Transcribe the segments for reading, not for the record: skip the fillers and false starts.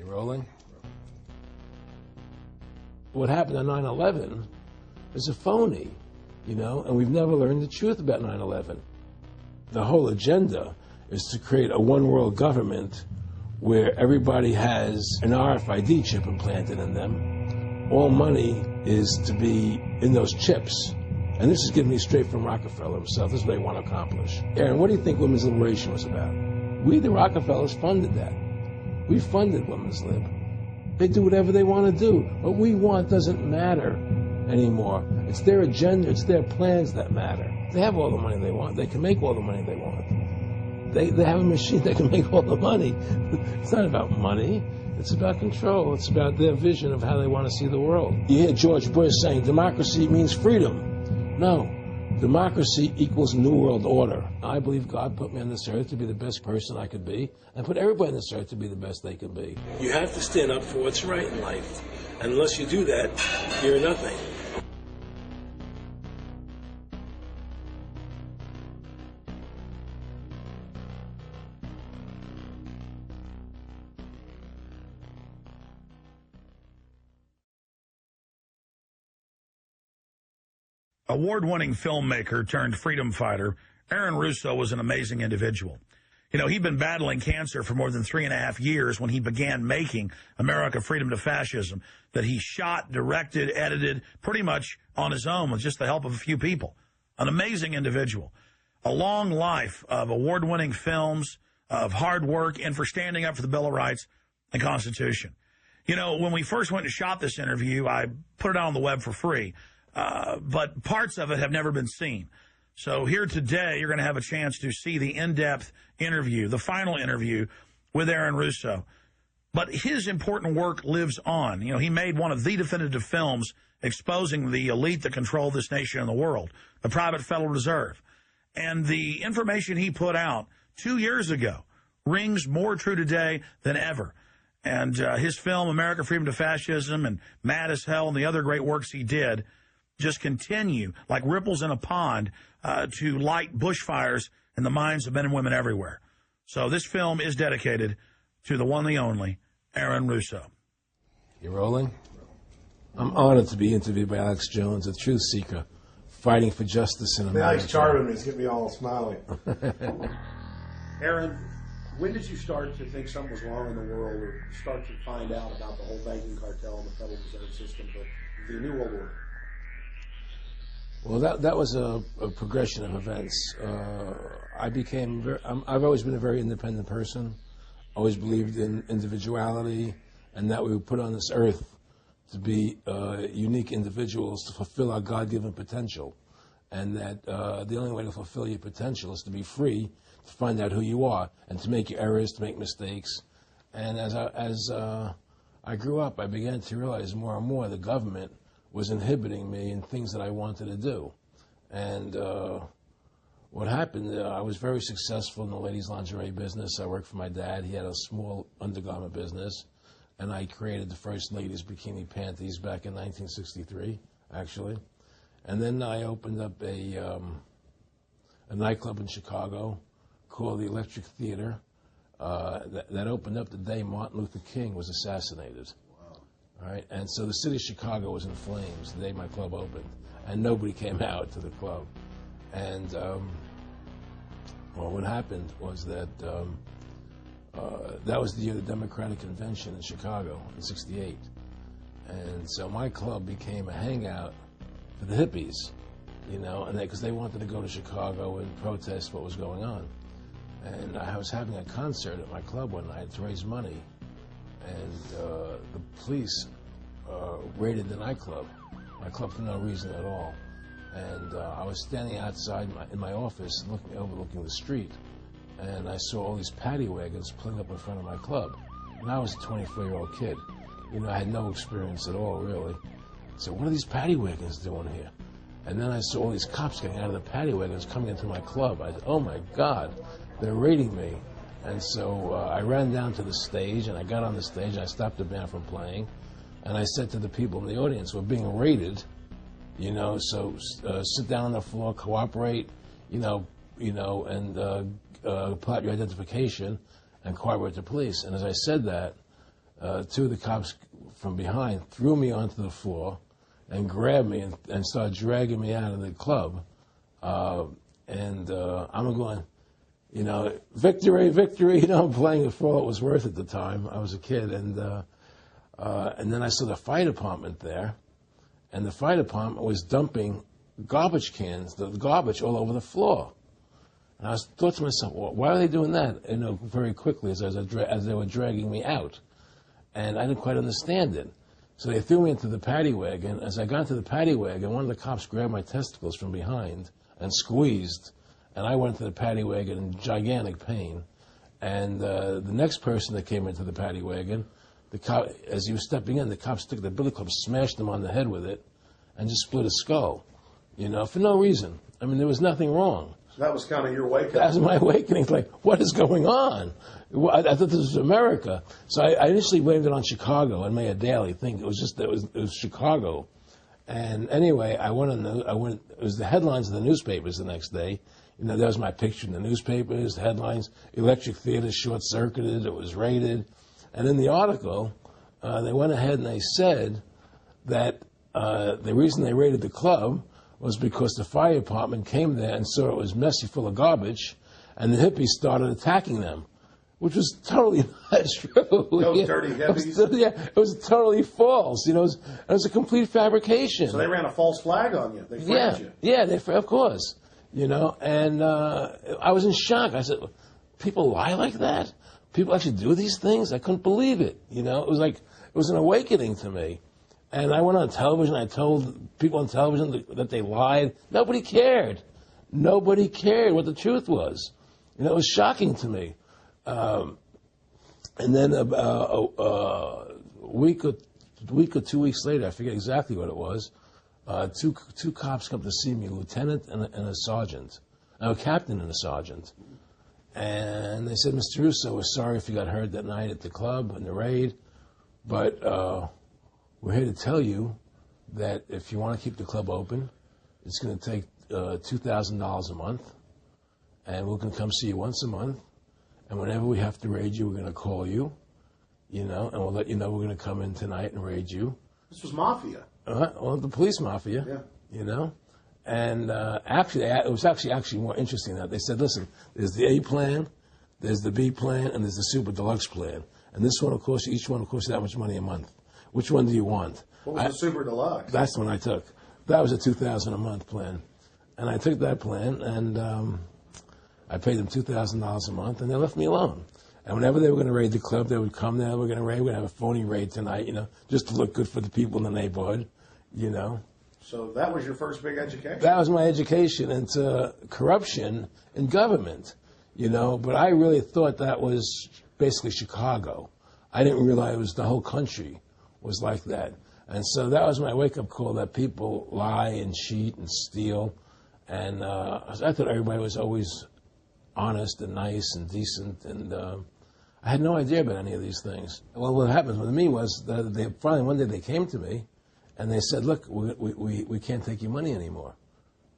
Rolling? What happened on 9/11 is a phony, you know, and we've never learned the truth about 9/11. The whole agenda is to create a one-world government where everybody has an RFID chip implanted in them. All money is to be in those chips. And this is given me straight from Rockefeller himself. This is what they want to accomplish. Aaron, what do you think women's liberation was about? We, the Rockefellers, funded that. We funded women's lib. They do whatever they want to do. What we want doesn't matter anymore. It's their agenda, it's their plans that matter. They have all the money they want. They can make all the money they want. They have a machine that can make all the money. It's not about money. It's about control. It's about their vision of how they want to see the world. You hear George Bush saying democracy means freedom. No. Democracy equals New World Order. I believe God put me on this earth to be the best person I could be, and put everybody on this earth to be the best they can be. You have to stand up for what's right in life. And unless you do that, you're nothing. Award-winning filmmaker turned freedom fighter, Aaron Russo was an amazing individual. You know, he'd been battling cancer for more than 3.5 years when he began making America Freedom to Fascism, that he shot, directed, edited, pretty much on his own with just the help of a few people. An amazing individual. A long life of award-winning films, of hard work, and for standing up for the Bill of Rights and Constitution. You know, when we first went and shot this interview, I put it out on the web for free. But parts of it have never been seen. So here today, you're going to have a chance to see the in-depth interview, the final interview with Aaron Russo. But his important work lives on. You know, he made one of the definitive films exposing the elite that control this nation and the world, the private Federal Reserve. And the information he put out 2 years ago rings more true today than ever. And his film, America Freedom to Fascism, and Mad as Hell, and the other great works he did, just continue like ripples in a pond to light bushfires in the minds of men and women everywhere. So this film is dedicated to the one, the only, Aaron Russo. You rolling? I'm honored to be interviewed by Alex Jones, a truth seeker, fighting for justice in America. Alex charming is getting me all smiling. Aaron, when did you start to think something was wrong in the world, or start to find out about the whole banking cartel and the Federal Reserve System, the New World Order? Well, that was a progression of events. I've always been a very independent person, always believed in individuality, and that we were put on this earth to be unique individuals to fulfill our God-given potential, and that the only way to fulfill your potential is to be free, to find out who you are, and to make your errors, to make mistakes. And as I grew up, I began to realize more and more the government was inhibiting me in things that I wanted to do. And what happened, I was very successful in the ladies' lingerie business. I worked for my dad. He had a small undergarment business. And I created the first ladies' bikini panties back in 1963, actually. And then I opened up a nightclub in Chicago called the Electric Theater that opened up the day Martin Luther King was assassinated. All right, and so the city of Chicago was in flames the day my club opened, and nobody came out to the club. And well, what happened was that that was the year of the Democratic Convention in Chicago in '68, and so my club became a hangout for the hippies, you know, and because they wanted to go to Chicago and protest what was going on. And I was having a concert at my club one night to raise money. And the police raided the nightclub, my club for no reason at all. And I was standing outside in my office overlooking the street, and I saw all these paddy wagons pulling up in front of my club. And I was a 24-year-old kid. You know, I had no experience at all, really. So what are these paddy wagons doing here? And then I saw all these cops getting out of the paddy wagons coming into my club. I said, oh my God, they're raiding me. And so I ran down to the stage, and I got on the stage, and I stopped the band from playing, and I said to the people in the audience, we're being raided, you know, so sit down on the floor, cooperate, you know, and pull out your identification and cooperate with the police. And as I said that, two of the cops from behind threw me onto the floor and grabbed me and started dragging me out of the club. I'm going, you know, victory, victory. You know, I'm playing it for all it was worth at the time. I was a kid. And then I saw the fire department there. And the fire department was dumping garbage cans, the garbage all over the floor. And I thought to myself, well, why are they doing that? You know, very quickly as they were dragging me out. And I didn't quite understand it. So they threw me into the paddy wagon. As I got into the paddy wagon, one of the cops grabbed my testicles from behind and squeezed. And I went into the paddy wagon in gigantic pain. And the next person that came into the paddy wagon, the cop, as he was stepping in, the cops took the billy club, smashed him on the head with it, and just split his skull. You know, for no reason. I mean, there was nothing wrong. So that was kind of your wake-up. That was my awakening. It's like, what is going on? I thought this was America. So I initially blamed it on Chicago and made a daily thing. It was Chicago. And anyway, it was the headlines of the newspapers the next day. You know, there was my picture in the newspapers, the headlines, electric theater short-circuited, it was raided. And in the article, they went ahead and they said that the reason they raided the club was because the fire department came there and saw it was messy, full of garbage, and the hippies started attacking them, which was totally not true. Those dirty hippies? It was totally false. You know, it was a complete fabrication. So they ran a false flag on you. They framed you. Yeah, of course. You know, and I was in shock. I said, people lie like that? People actually do these things? I couldn't believe it. You know, it was an awakening to me. And I went on television. I told people on television that they lied. Nobody cared. Nobody cared what the truth was. You know, it was shocking to me. And then a week or 2 weeks later, I forget exactly what it was, two cops come to see me, a lieutenant and a sergeant, a captain and a sergeant. And they said, Mr. Russo, we're sorry if you got hurt that night at the club in the raid, but we're here to tell you that if you want to keep the club open, it's going to take $2,000 a month, and we're going to come see you once a month, and whenever we have to raid you, we're going to call you, you know, and we'll let you know we're going to come in tonight and raid you. This was mafia. Well, the police mafia, you know. And actually, it was actually more interesting that they said, listen, there's the A plan, there's the B plan, and there's the super deluxe plan. And this one, of course, each one, of course, that much money a month. Which one do you want? What was the super deluxe? That's the one I took. That was a $2,000 a month plan. And I took that plan, and I paid them $2,000 a month, and they left me alone. And whenever they were going to raid the club, they would come there, we're going to have a phony raid tonight, you know, just to look good for the people in the neighborhood, you know. So that was your first big education? That was my education into corruption in government, you know. But I really thought that was basically Chicago. I didn't realize it was the whole country was like that. And so that was my wake-up call, that people lie and cheat and steal. And I thought everybody was always honest and nice and decent. And I had no idea about any of these things. Well, what happened with me was that they finally one day they came to me and they said, look, we can't take your money anymore.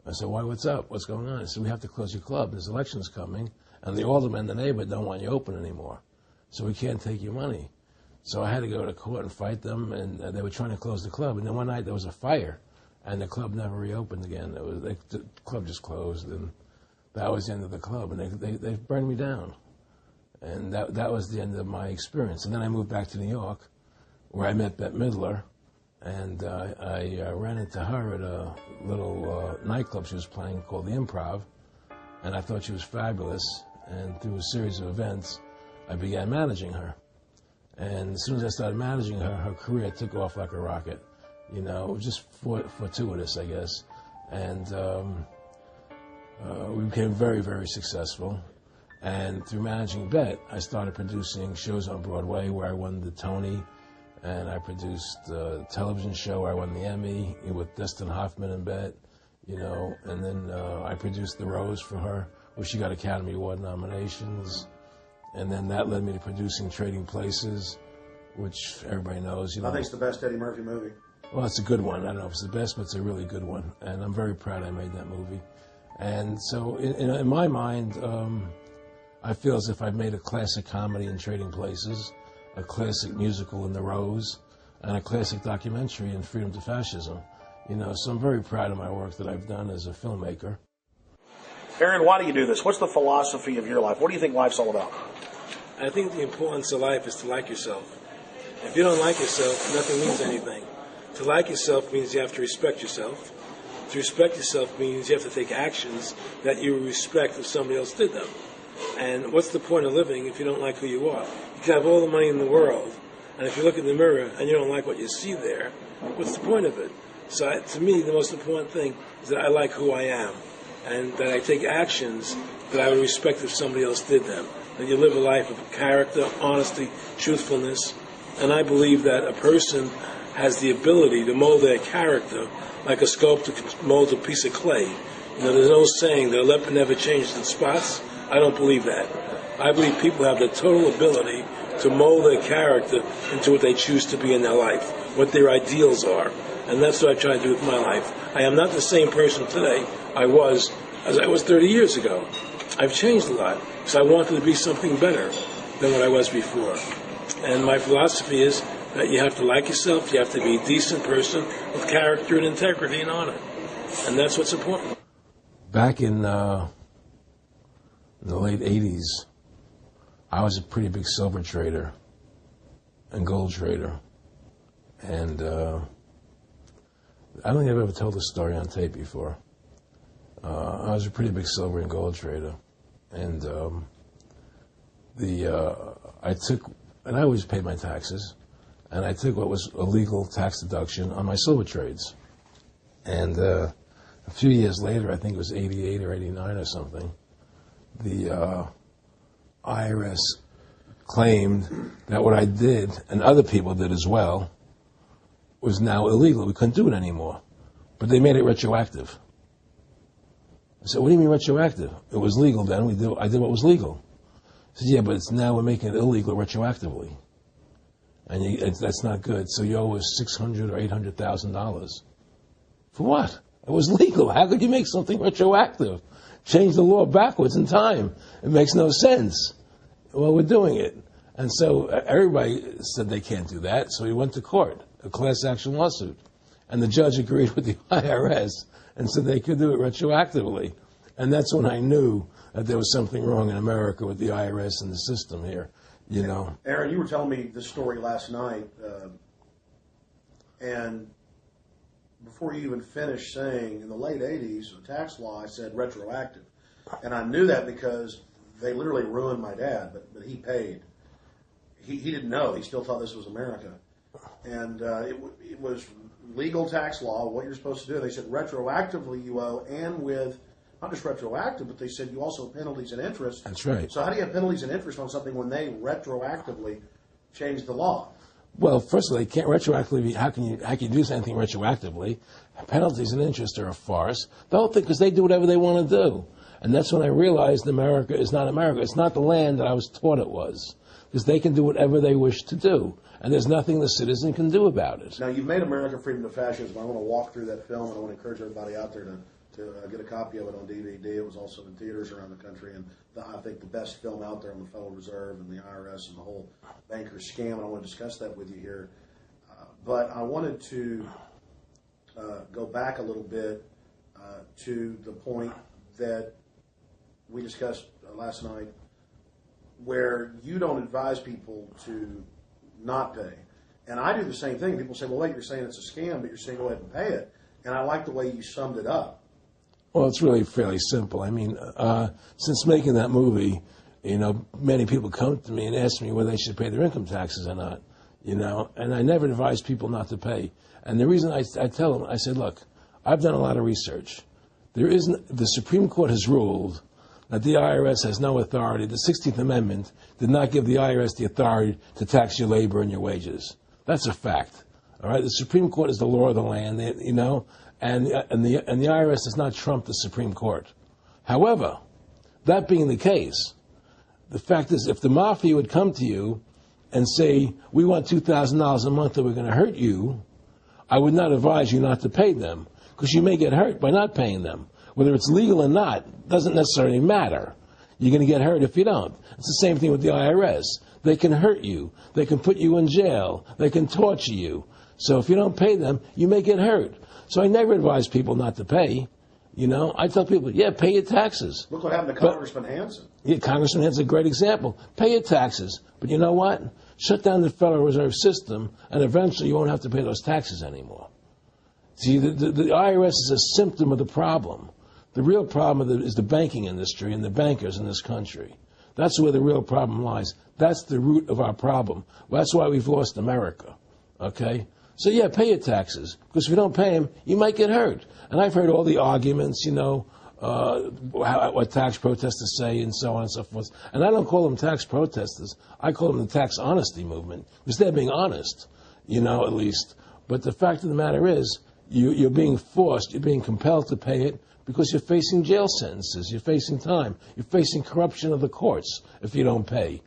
I said, why, what's up? What's going on? I said, we have to close your club. There's elections coming, and the aldermen in the neighborhood don't want you open anymore. So we can't take your money. So I had to go to court and fight them, and they were trying to close the club. And then one night there was a fire, and the club never reopened again. The club just closed, and that was the end of the club. And they burned me down. And that was the end of my experience. And then I moved back to New York, where I met Bette Midler, and I ran into her at a little nightclub she was playing called the Improv, and I thought she was fabulous. And through a series of events, I began managing her. And as soon as I started managing her, her career took off like a rocket. You know, it was just fortuitous, I guess. And we became very, very successful. And through managing Bette, I started producing shows on Broadway where I won the Tony. And I produced a television show where I won the Emmy with Dustin Hoffman and Bette, you know. And then I produced The Rose for her, where she got Academy Award nominations. And then that led me to producing Trading Places, which everybody knows. You know, I think it's the best Eddie Murphy movie. Well, it's a good one. I don't know if it's the best, but it's a really good one. And I'm very proud I made that movie. And so in my mind, I feel as if I've made a classic comedy in Trading Places. a classic musical in The Rose, and a classic documentary in Freedom to Fascism. You know, so I'm very proud of my work that I've done as a filmmaker. Aaron, why do you do this? What's the philosophy of your life? What do you think life's all about? I think the importance of life is to like yourself. If you don't like yourself, nothing means anything. To like yourself means you have to respect yourself. To respect yourself means you have to take actions that you respect if somebody else did them. And what's the point of living if you don't like who you are? You can have all the money in the world, and if you look in the mirror and you don't like what you see there, what's the point of it? So to me, the most important thing is that I like who I am, and that I take actions that I would respect if somebody else did them. That you live a life of character, honesty, truthfulness, and I believe that a person has the ability to mold their character like a sculptor can mold a piece of clay. You know, there's no saying that a leopard never changes its spots. I don't believe that. I believe people have the total ability to mold their character into what they choose to be in their life, what their ideals are. And that's what I try to do with my life. I am not the same person today as I was 30 years ago. I've changed a lot, because I wanted to be something better than what I was before. And my philosophy is that you have to like yourself, you have to be a decent person with character and integrity and honor. And that's what's important. Back in the late 80s, I was a pretty big silver trader and gold trader. And I don't think I've ever told this story on tape before. I was a pretty big silver and gold trader. And I always paid my taxes. And I took what was a legal tax deduction on my silver trades. And a few years later, I think it was 88 or 89 or something, the IRS claimed that what I did, and other people did as well, was now illegal. We couldn't do it anymore. But they made it retroactive. I said, what do you mean retroactive? It was legal then. I did what was legal. I said, yeah, but now we're making it illegal retroactively. And that's not good. So you owe us $600,000 or $800,000. For what? It was legal. How could you make something retroactive? Change the law backwards in time. It makes no sense. Well, we're doing it. And so everybody said they can't do that. So we went to court, a class action lawsuit. And the judge agreed with the IRS and said they could do it retroactively. And that's when I knew that there was something wrong in America with the IRS and the system here. You know, Aaron, you were telling me this story last night, and before you even finished saying, in the late 80s, the tax law, I said retroactive. And I knew that because they literally ruined my dad, but he paid. He didn't know. He still thought this was America. And it was legal tax law, what you're supposed to do. They said retroactively you owe, and with not just retroactive, but they said you also have penalties and interest. That's right. So how do you have penalties and interest on something when they retroactively change the law? Well, first of all, they can't retroactively. How can you do anything retroactively? Penalties and interest are a farce. The whole thing, because they do whatever they want to do. And that's when I realized America is not America. It's not the land that I was taught it was. Because they can do whatever they wish to do. And there's nothing the citizen can do about it. Now, you've made America Freedom to Fascism. I want to walk through that film, and I want to encourage everybody out there to get a copy of it on DVD. It was also in theaters around the country, and I think the best film out there on the Federal Reserve and the IRS and the whole banker scam, and I want to discuss that with you here. But I wanted to go back a little bit to the point that we discussed last night, where you don't advise people to not pay. And I do the same thing. People say, well, wait, you're saying it's a scam, but you're saying go ahead and pay it. And I like the way you summed it up. Well, it's really fairly simple. I mean, since making that movie, you know, many people come to me and ask me whether they should pay their income taxes or not, you know, and I never advise people not to pay. And the reason I tell them, I said, look, I've done a lot of research. The Supreme Court has ruled that the IRS has no authority. The 16th Amendment did not give the IRS the authority to tax your labor and your wages. That's a fact. All right, the Supreme Court is the law of the land, you know, and the IRS does not trump the Supreme Court. However, that being the case, the fact is, if the mafia would come to you and say, we want $2,000 a month or we're going to hurt you, I would not advise you not to pay them, because you may get hurt by not paying them. Whether it's legal or not doesn't necessarily matter. You're going to get hurt if you don't. It's the same thing with the IRS. They can hurt you. They can put you in jail. They can torture you. So if you don't pay them, you may get hurt. So I never advise people not to pay. You know, I tell people, yeah, pay your taxes. Look what happened to Congressman Hansen. Yeah, Congressman Hansen's a great example. Pay your taxes. But you know what? Shut down the Federal Reserve System, and eventually you won't have to pay those taxes anymore. See, the IRS is a symptom of the problem. The real problem is the banking industry and the bankers in this country. That's where the real problem lies. That's the root of our problem. Well, that's why we've lost America. Okay? So, yeah, pay your taxes. Because if you don't pay them, you might get hurt. And I've heard all the arguments, you know, what tax protesters say and so on and so forth. And I don't call them tax protesters. I call them the tax honesty movement. Because they're being honest, you know, at least. But the fact of the matter is, you're being forced, you're being compelled to pay it because you're facing jail sentences, you're facing time, you're facing corruption of the courts if you don't pay,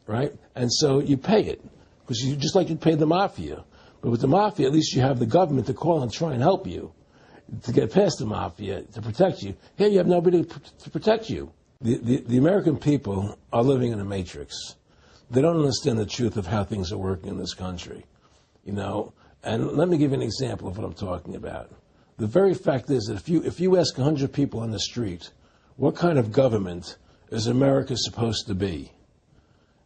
right? And so you pay it, because you just like you'd pay the mafia. But with the mafia, at least you have the government to call and try and help you to get past the mafia, to protect you. Here you have nobody to protect you. The American people are living in a matrix. They don't understand the truth of how things are working in this country, you know. And let me give you an example of what I'm talking about. The very fact is that if you ask 100 people on the street, what kind of government is America supposed to be?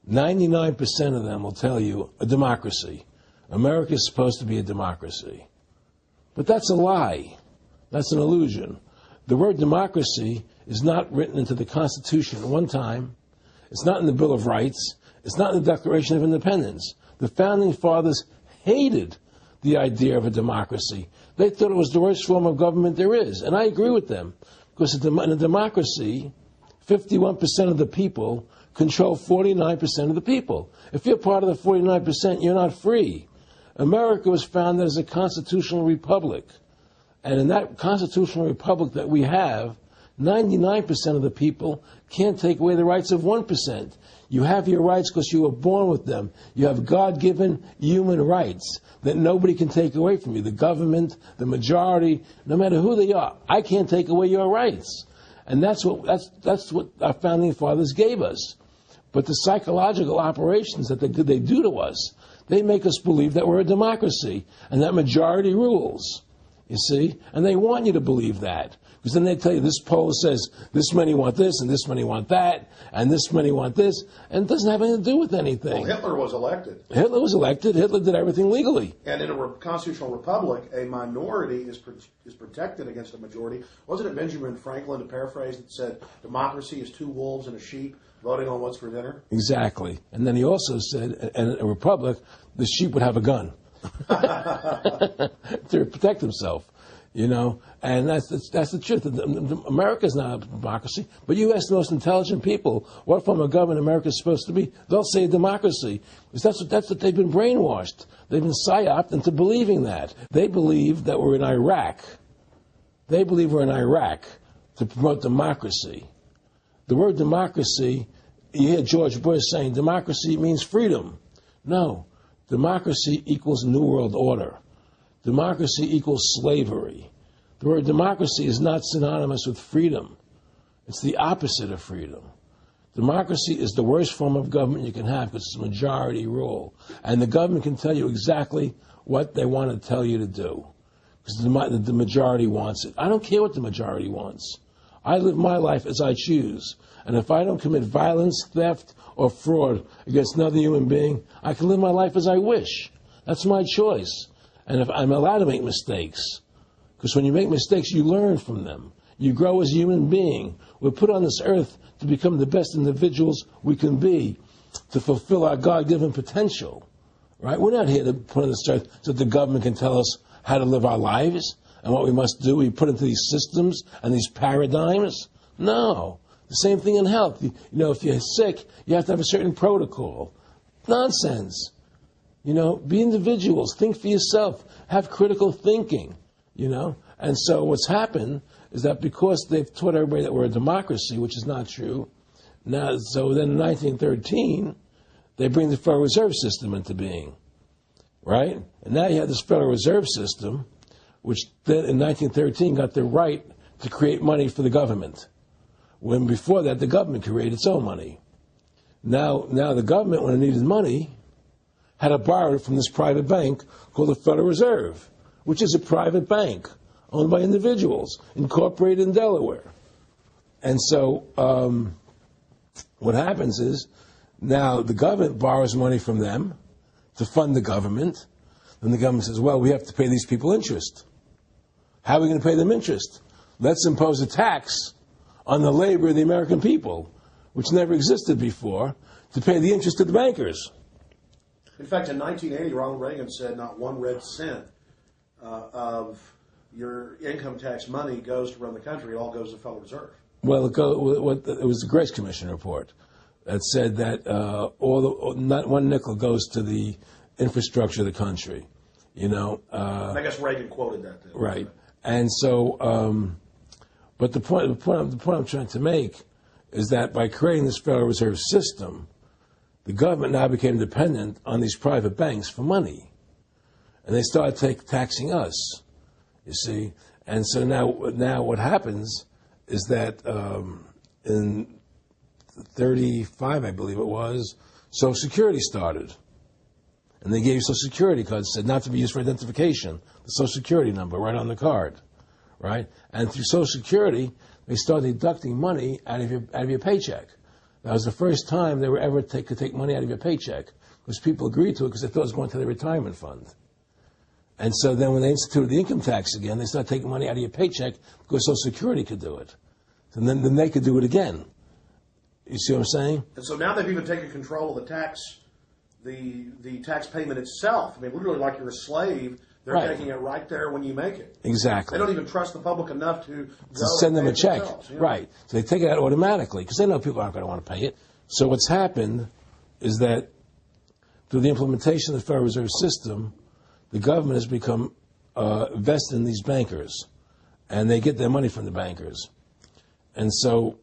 99% of them will tell you a democracy. America is supposed to be a democracy. But that's a lie. That's an illusion. The word democracy is not written into the Constitution at one time. It's not in the Bill of Rights. It's not in the Declaration of Independence. The Founding Fathers hated the idea of a democracy. They thought it was the worst form of government there is. And I agree with them. Because in a democracy, 51% of the people control 49% of the people. If you're part of the 49%, you're not free. America was founded as a constitutional republic. And in that constitutional republic that we have, 99% of the people can't take away the rights of 1%. You have your rights because you were born with them. You have God-given human rights that nobody can take away from you. The government, the majority, no matter who they are, I can't take away your rights. And that's what our founding fathers gave us. But the psychological operations that they do to us, they make us believe that we're a democracy and that majority rules, you see? And they want you to believe that. Because then they tell you this poll says this many want this and this many want that and this many want this. And it doesn't have anything to do with anything. Well, Hitler was elected. Hitler was elected. Hitler did everything legally. And in a constitutional republic, a minority is protected against a majority. Wasn't it Benjamin Franklin, to paraphrase, that said democracy is two wolves and a sheep voting on what's for dinner? Exactly. And then he also said in a republic, the sheep would have a gun to protect himself. You know, and that's the truth. America's not a democracy, but you ask the most intelligent people what form of government America is supposed to be, they'll say democracy. Because that's what they've been brainwashed. They've been psyoped into believing that. They believe that we're in Iraq. They believe we're in Iraq to promote democracy. The word democracy, you hear George Bush saying democracy means freedom. No, democracy equals New World Order. Democracy equals slavery. The word democracy is not synonymous with freedom. It's the opposite of freedom. Democracy is the worst form of government you can have because it's majority rule. And the government can tell you exactly what they want to tell you to do because the majority wants it. I don't care what the majority wants. I live my life as I choose. And if I don't commit violence, theft, or fraud against another human being, I can live my life as I wish. That's my choice. And if I'm allowed to make mistakes, because when you make mistakes, you learn from them. You grow as a human being. We're put on this earth to become the best individuals we can be, to fulfill our God-given potential. Right? We're not here to put on this earth so that the government can tell us how to live our lives and what we must do. We put into these systems and these paradigms. No. The same thing in health. You know, if you're sick, you have to have a certain protocol. Nonsense. You know, be individuals. Think for yourself. Have critical thinking, you know. And so what's happened is that because they've taught everybody that we're a democracy, which is not true, now, so then in 1913, they bring the Federal Reserve System into being, right? And now you have this Federal Reserve System, which then in 1913 got the right to create money for the government, when before that the government created its own money. Now the government, when it needed money, had to borrow it from this private bank called the Federal Reserve, which is a private bank owned by individuals, incorporated in Delaware. And so what happens is now the government borrows money from them to fund the government. Then the government says, well, we have to pay these people interest. How are we going to pay them interest? Let's impose a tax on the labor of the American people, which never existed before, to pay the interest to the bankers. In fact, in 1980, Ronald Reagan said not one red cent of your income tax money goes to run the country. It all goes to the Federal Reserve. Well, it was the Grace Commission report that said that not one nickel goes to the infrastructure of the country. And I guess Reagan quoted that. Then. Right. And so, but the point I'm trying to make is that by creating this Federal Reserve System, the government now became dependent on these private banks for money. And they started taxing us, you see. And so now what happens is that in 1935, I believe it was, Social Security started. And they gave you Social Security cards, said not to be used for identification, the Social Security number right on the card, right? And through Social Security, they started deducting money out of your paycheck. That was the first time they were ever could take money out of your paycheck, because people agreed to it because they thought it was going to their retirement fund. And so then when they instituted the income tax again, they started taking money out of your paycheck because Social Security could do it. And then they could do it again. You see what I'm saying? And so now they've even taken control of the tax payment itself. I mean, literally like you're a slave. They're taking it right there when you make it. Exactly. They don't even trust the public enough to send them a check. Right. So they take it out automatically because they know people aren't going to want to pay it. So what's happened is that through the implementation of the Federal Reserve System, the government has become vested in these bankers, and they get their money from the bankers. And so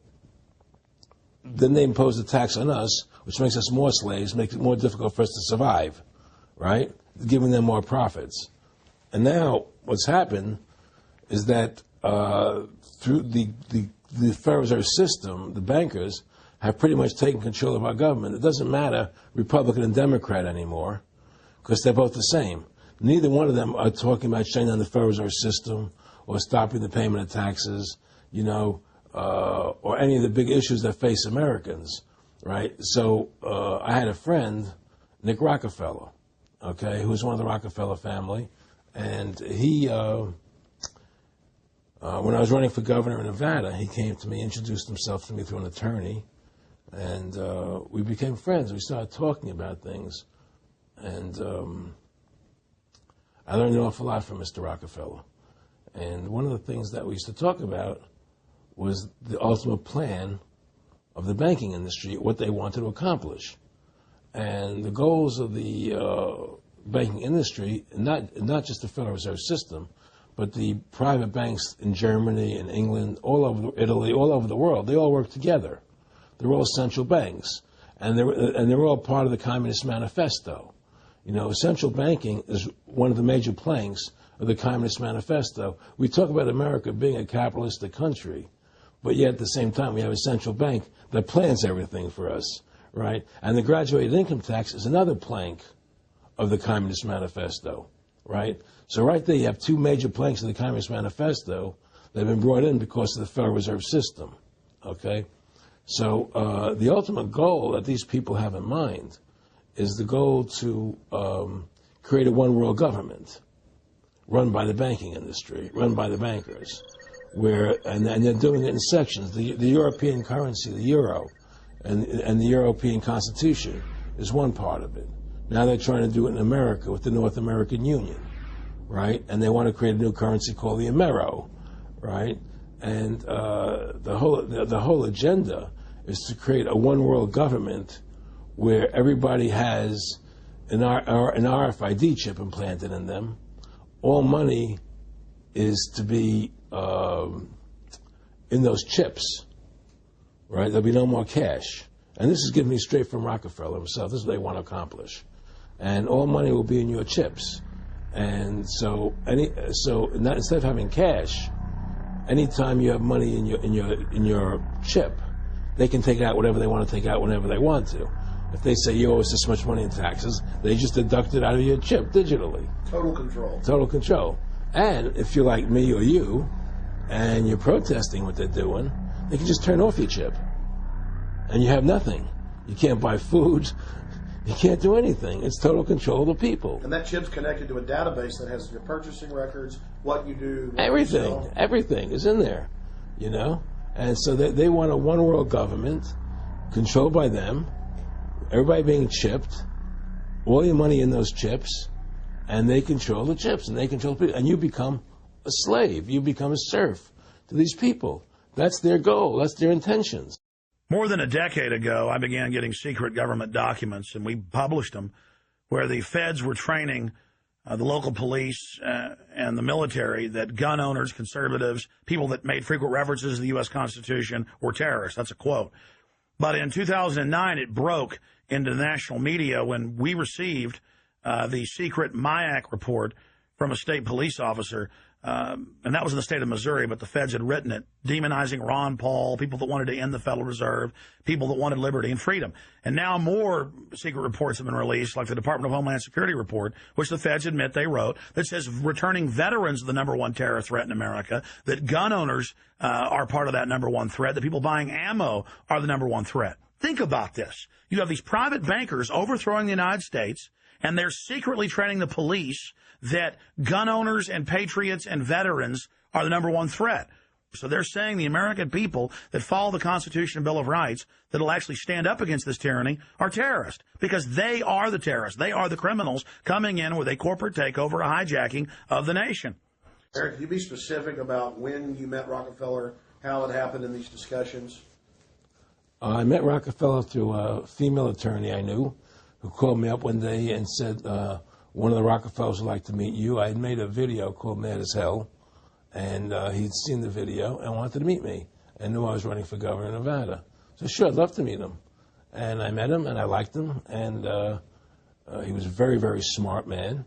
then they impose a tax on us, which makes us more slaves, makes it more difficult for us to survive, right? Giving them more profits. And now what's happened is that through the Federal Reserve System, the bankers have pretty much taken control of our government. It doesn't matter Republican and Democrat anymore because they're both the same. Neither one of them are talking about shutting down the Federal Reserve System or stopping the payment of taxes, or any of the big issues that face Americans, right? So I had a friend, Nick Rockefeller, okay, who was one of the Rockefeller family. And he, when I was running for governor in Nevada, he came to me, introduced himself to me through an attorney, and we became friends. We started talking about things, and I learned an awful lot from Mr. Rockefeller. And one of the things that we used to talk about was the ultimate plan of the banking industry, what they wanted to accomplish. And the goals of the banking industry, not just the Federal Reserve System, but the private banks in Germany and England, all over Italy, all over the world, they all work together. They're all central banks, and they're all part of the Communist Manifesto. Central banking is one of the major planks of the Communist Manifesto. We talk about America being a capitalistic country, but yet at the same time we have a central bank that plans everything for us, right? And the graduated income tax is another plank of the Communist Manifesto, right? So right there you have two major planks of the Communist Manifesto that have been brought in because of the Federal Reserve System, okay? So the ultimate goal that these people have in mind is the goal to create a one-world government run by the banking industry, run by the bankers, and they're doing it in sections. The European currency, the euro, and the European Constitution is one part of it. Now they're trying to do it in America with the North American Union, right? And they want to create a new currency called the Amero, right? And the whole agenda is to create a one-world government where everybody has an RFID chip implanted in them. All money is to be in those chips, right? There'll be no more cash. And this is given me straight from Rockefeller himself. This is what they want to accomplish. And all money will be in your chips. And so instead of having cash, anytime you have money in your chip, they can take out whatever they want to take out whenever they want to. If they say you owe us this much money in taxes, they just deduct it out of your chip digitally. Total control. Total control. And if you're like me or you, and you're protesting what they're doing, they can just turn off your chip. And you have nothing. You can't buy food. You can't do anything. It's total control of the people. And that chip's connected to a database that has your purchasing records, what you do. Everything. Everything is in there, you know? And so they want a one-world government controlled by them, everybody being chipped, all your money in those chips, and they control the chips, and they control people. And you become a slave. You become a serf to these people. That's their goal. That's their intentions. More than a decade ago, I began getting secret government documents, and we published them, where the feds were training the local police and the military that gun owners, conservatives, people that made frequent references to the U.S. Constitution were terrorists. That's a quote. But in 2009, it broke into the national media when we received the secret MIAC report from a state police officer, and that was in the state of Missouri, but the feds had written it, demonizing Ron Paul, people that wanted to end the Federal Reserve, people that wanted liberty and freedom. And now more secret reports have been released, like the Department of Homeland Security report, which the feds admit they wrote, that says returning veterans are the #1 terror threat in America, that gun owners are part of that #1 threat, that people buying ammo are the #1 threat. Think about this. You have these private bankers overthrowing the United States, and they're secretly training the police that gun owners and patriots and veterans are the #1 threat. So they're saying the American people that follow the Constitution and Bill of Rights that will actually stand up against this tyranny are terrorists, because they are the terrorists. They are the criminals coming in with a corporate takeover, a hijacking of the nation. Eric, can you be specific about when you met Rockefeller, how it happened in these discussions? I met Rockefeller through a female attorney I knew who called me up one day and said, one of the Rockefellers would like to meet you. I had made a video called Mad as Hell, and he'd seen the video and wanted to meet me and knew I was running for governor of Nevada. So sure, I'd love to meet him. And I met him, and I liked him, and he was a very, very smart man.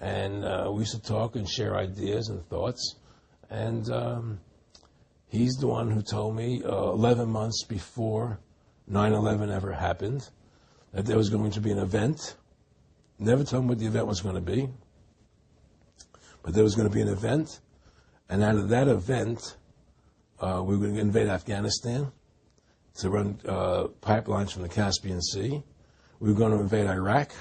And we used to talk and share ideas and thoughts. And he's the one who told me 11 months before 9/11 ever happened that there was going to be an event. Never told me what the event was going to be, but there was going to be an event, and out of that event, we were going to invade Afghanistan to run pipelines from the Caspian Sea. We were going to invade Iraq,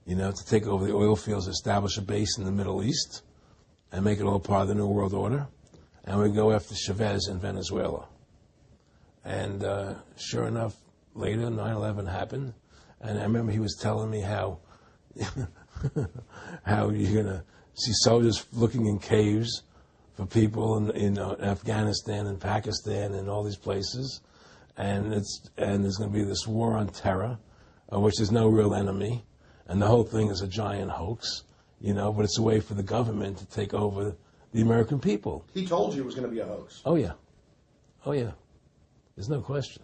you know, to take over the oil fields, establish a base in the Middle East, and make it all part of the New World Order. And we'd go after Chavez in Venezuela. And sure enough, later, 9/11 happened, and I remember he was telling me how how you're going to see soldiers looking in caves for people in Afghanistan and Pakistan and all these places, and there's going to be this war on terror, which is no real enemy, and the whole thing is a giant hoax, you know, but it's a way for the government to take over the American people. He told you it was going to be a hoax. Oh, yeah. Oh, yeah. There's no question.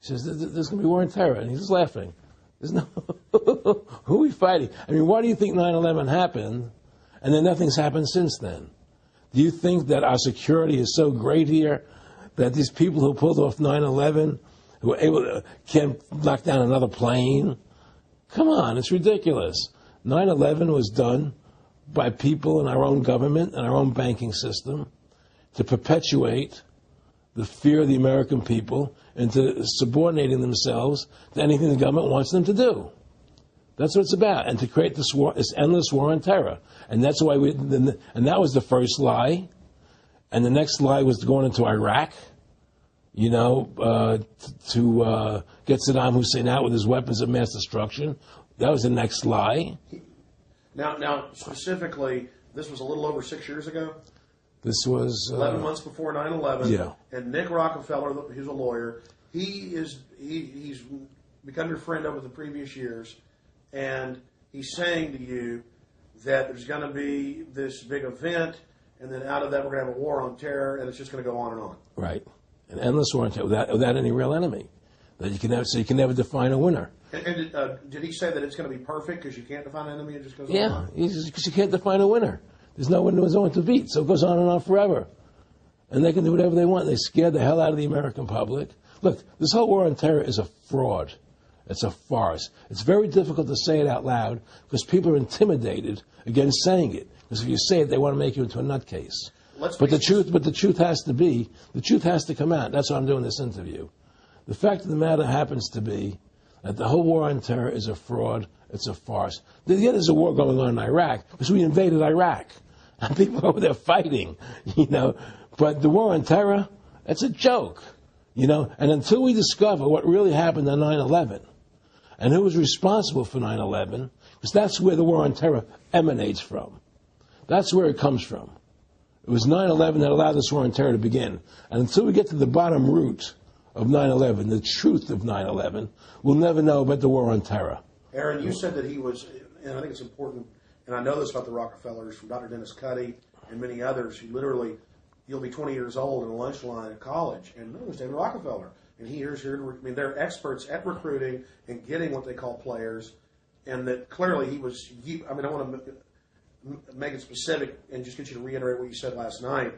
He says, there's going to be war on terror, and he's just laughing. There's no, who are we fighting? I mean, why do you think 9/11 happened, and then nothing's happened since then? Do you think that our security is so great here that these people who pulled off 9/11, who were able to, can't knock down another plane? Come on, it's ridiculous. 9/11 was done by people in our own government and our own banking system to perpetuate the fear of the American people into subordinating themselves to anything the government wants them to do. That's what it's about, and to create this war, this endless war on terror. And that's why and that was the first lie. And the next lie was going into Iraq, you know, to get Saddam Hussein out with his weapons of mass destruction. That was the next lie. Now, specifically, this was a little over 6 years ago? This was 11 months before 9/11. Yeah. And Nick Rockefeller, who's a lawyer, he's become your friend over the previous years, and he's saying to you that there's going to be this big event, and then out of that we're going to have a war on terror, and it's just going to go on and on. Right. An endless war on terror without any real enemy. That you can never define a winner. And did he say that it's going to be perfect because you can't define an enemy? It just goes on and on? Yeah, because you can't define a winner. There's no one to beat, so it goes on and on forever. And they can do whatever they want. They scared the hell out of the American public Look, this whole war on terror is a fraud. It's a farce. It's very difficult to say it out loud because people are intimidated against saying it. Because if you say it, they want to make you into a nutcase. But the truth has to come out. That's why I'm doing this interview. The fact of the matter happens to be that the whole war on terror is a fraud. It's a farce. Yeah, there's a war going on in Iraq because we invaded Iraq. And people over there fighting, you know. But the war on terror, it's a joke, you know. And until we discover what really happened on 9/11 and who was responsible for 9/11, because that's where the war on terror emanates from. That's where it comes from. It was 9/11 that allowed this war on terror to begin. And until we get to the bottom root of 9/11, the truth of 9/11, we'll never know about the war on terror. Aaron, you said that he was, and I think it's important, and I know this about the Rockefellers from Dr. Dennis Cuddy and many others who literally, you'll be 20 years old in a lunch line at college, and no, there's David Rockefeller. And here's your, I mean, they're experts at recruiting and getting what they call players, and that clearly he was, I mean, I want to make it specific and just get you to reiterate what you said last night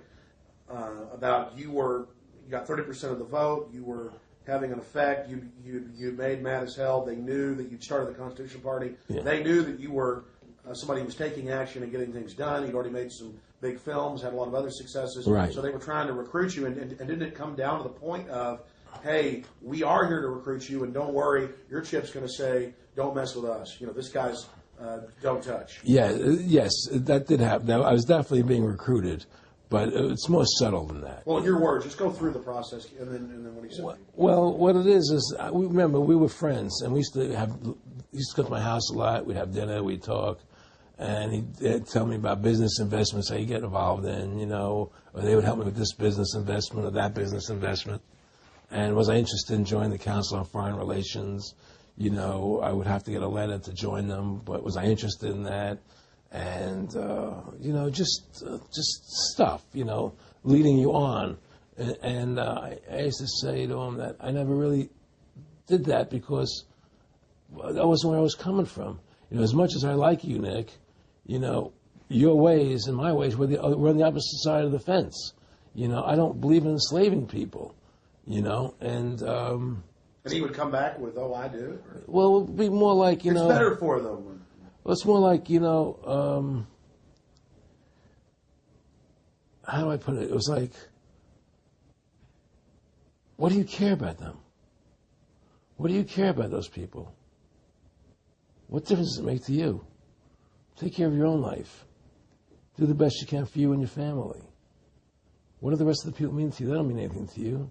about you got 30% of the vote, you were having an effect, you made mad as hell, they knew that you'd started the Constitution Party, they knew that you were somebody who was taking action and getting things done, you'd already made some big films, had a lot of other successes, right. So they were trying to recruit you, and didn't it come down to the point of, hey, we are here to recruit you, and don't worry, your chip's going to say, don't mess with us, you know, this guy's don't touch. Yeah, yes, that did happen. Now, I was definitely being recruited, but it's more subtle than that. Well, in your words, just go through the process, and then what he said. Well, what it is remember, we were friends, and we used to come to my house a lot. We'd have dinner, we'd talk, and he'd tell me about business investments that he'd get involved in, you know, or they would help me with this business investment or that business investment. And was I interested in joining the Council on Foreign Relations? You know, I would have to get a letter to join them, but was I interested in that? And, you know, just stuff, you know, leading you on. And I used to say to him that I never really did that because that wasn't where I was coming from. You know, as much as I like you, Nick, you know, your ways and my ways, we're on the opposite side of the fence. You know, I don't believe in enslaving people, you know, and he would come back with, oh, I do? Well, it would be more like, you know. It's better for them. Well, it's more like, you know, how do I put it? It was like, what do you care about them? What do you care about those people? What difference does it make to you? Take care of your own life. Do the best you can for you and your family. What do the rest of the people mean to you? They don't mean anything to you.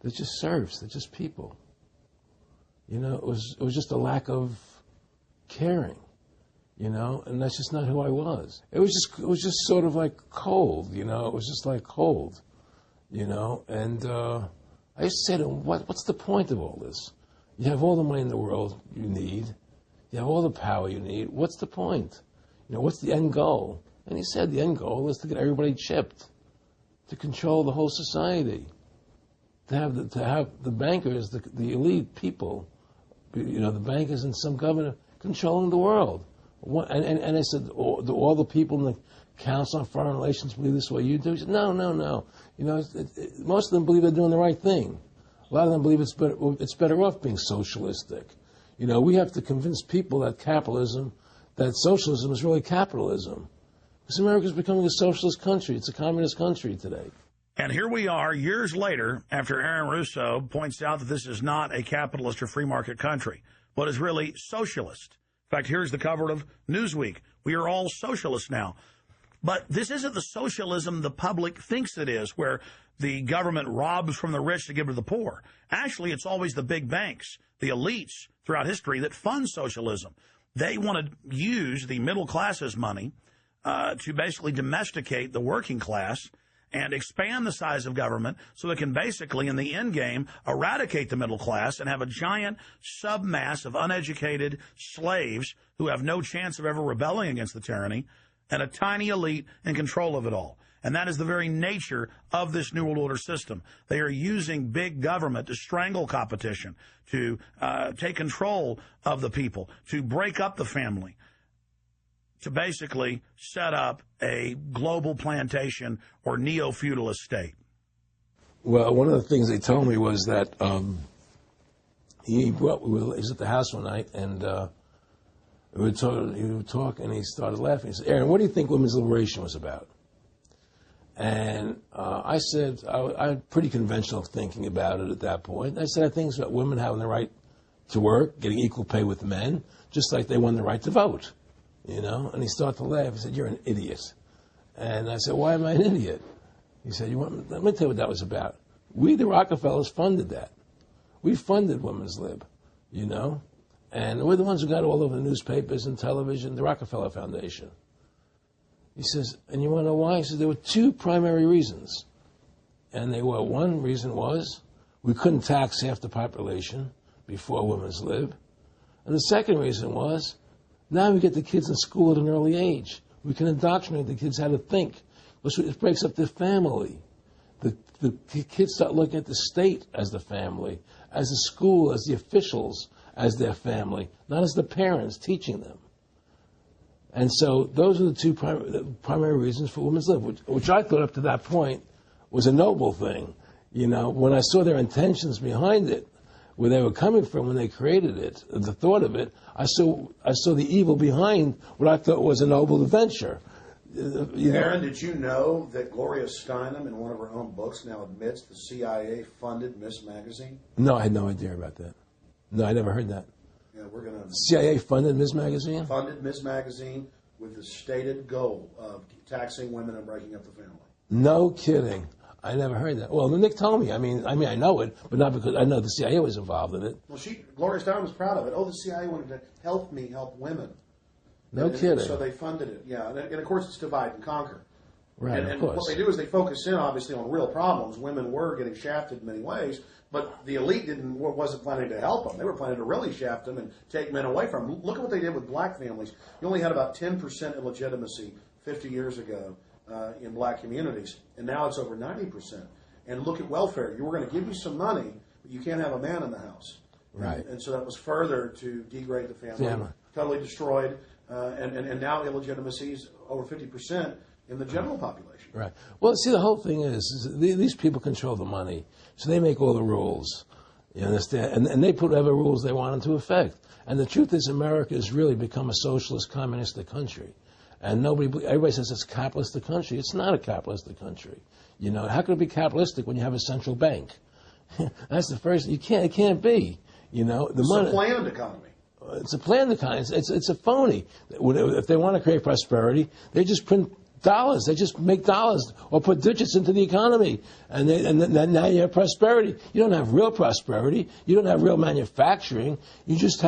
They're just serfs. They're just people. You know, it was just a lack of caring, you know, and that's just not who I was. It was just sort of like cold, you know. It was just like cold, you know. And I used to say to him, what's the point of all this? You have all the money in the world you need. You have all the power you need. What's the point? You know, what's the end goal? And he said the end goal is to get everybody chipped, to control the whole society, to have the bankers, the elite people, you know, the bankers and some governor controlling the world. And I said, do all the people in the Council on Foreign Relations believe this way you do? He said, no. You know, most of them believe they're doing the right thing. A lot of them believe it's better off being socialistic. You know, we have to convince people that socialism is really capitalism. Because America is becoming a socialist country. It's a communist country today. And here we are years later after Aaron Russo points out that this is not a capitalist or free market country, but is really socialist. In fact, here's the cover of Newsweek. We are all socialists now. But this isn't the socialism the public thinks it is, where the government robs from the rich to give to the poor. Actually, it's always the big banks, the elites throughout history that fund socialism. They want to use the middle class's money to basically domesticate the working class and expand the size of government so they can basically, in the end game, eradicate the middle class and have a giant submass of uneducated slaves who have no chance of ever rebelling against the tyranny, and a tiny elite in control of it all. And that is the very nature of this New World Order system. They are using big government to strangle competition, to take control of the people, to break up the family, to basically set up a global plantation or neo-feudalist state. Well, one of the things they told me was that he was at the house one night, and he would talk, and he started laughing. He said, "Aaron, what do you think women's liberation was about?" And I said, I had pretty conventional thinking about it at that point. I said, I think it's about women having the right to work, getting equal pay with men, just like they won the right to vote, you know? And he started to laugh. He said, "You're an idiot." And I said, "Why am I an idiot?" He said, let me tell you what that was about. We, the Rockefellers, funded that. We funded women's lib, you know? And we're the ones who got all over the newspapers and television, the Rockefeller Foundation. He says, and you want to know why? He says, there were two primary reasons. And they were, one reason was we couldn't tax half the population before women's lib. And the second reason was, now we get the kids in school at an early age. We can indoctrinate the kids how to think. It breaks up their family. The kids start looking at the state as the family, as the school, as the officials, as their family, not as the parents teaching them. And so those are the two primary reasons for women's lib, which I thought up to that point was a noble thing. You know, when I saw their intentions behind it, where they were coming from when they created it, the thought of it, I saw the evil behind what I thought was a noble adventure. Aaron, did you know that Gloria Steinem, in one of her own books, now admits the CIA funded Miss Magazine? No, I had no idea about that. No, I never heard that. Yeah, we're going to... CIA funded Miss Magazine? Funded Miss Magazine with the stated goal of taxing women and breaking up the family. No kidding. I never heard that. Well, Nick told me. I mean, I know it, but not because I know the CIA was involved in it. Well, Gloria Steinem was proud of it. Oh, the CIA wanted to help women. No kidding. So they funded it, yeah. And of course, it's divide and conquer. Right, and of course. What they do is they focus in, obviously, on real problems. Women were getting shafted in many ways, but the elite wasn't planning to help them. They were planning to really shaft them and take men away from them. Look at what they did with black families. You only had about 10% illegitimacy 50 years ago in black communities, and now it's over 90%. And look at welfare. You were going to give you some money, but you can't have a man in the house. Right. And so that was further to degrade the family. Totally destroyed. And now illegitimacy is over 50% in the general population. Right. Well, see, the whole thing is these people control the money, so they make all the rules. You understand? And they put whatever rules they want into effect. And the truth is, America has really become a socialist, communistic country. And everybody says it's a capitalistic country. It's not a capitalistic country. You know, how could it be capitalistic when you have a central bank? That's the first. It can't be. You know, it's a planned economy. It's a planned economy. It's a phony. If they want to create prosperity, they just print dollars. They just make dollars or put digits into the economy, and then now you have prosperity. You don't have real prosperity. You don't have real manufacturing. You just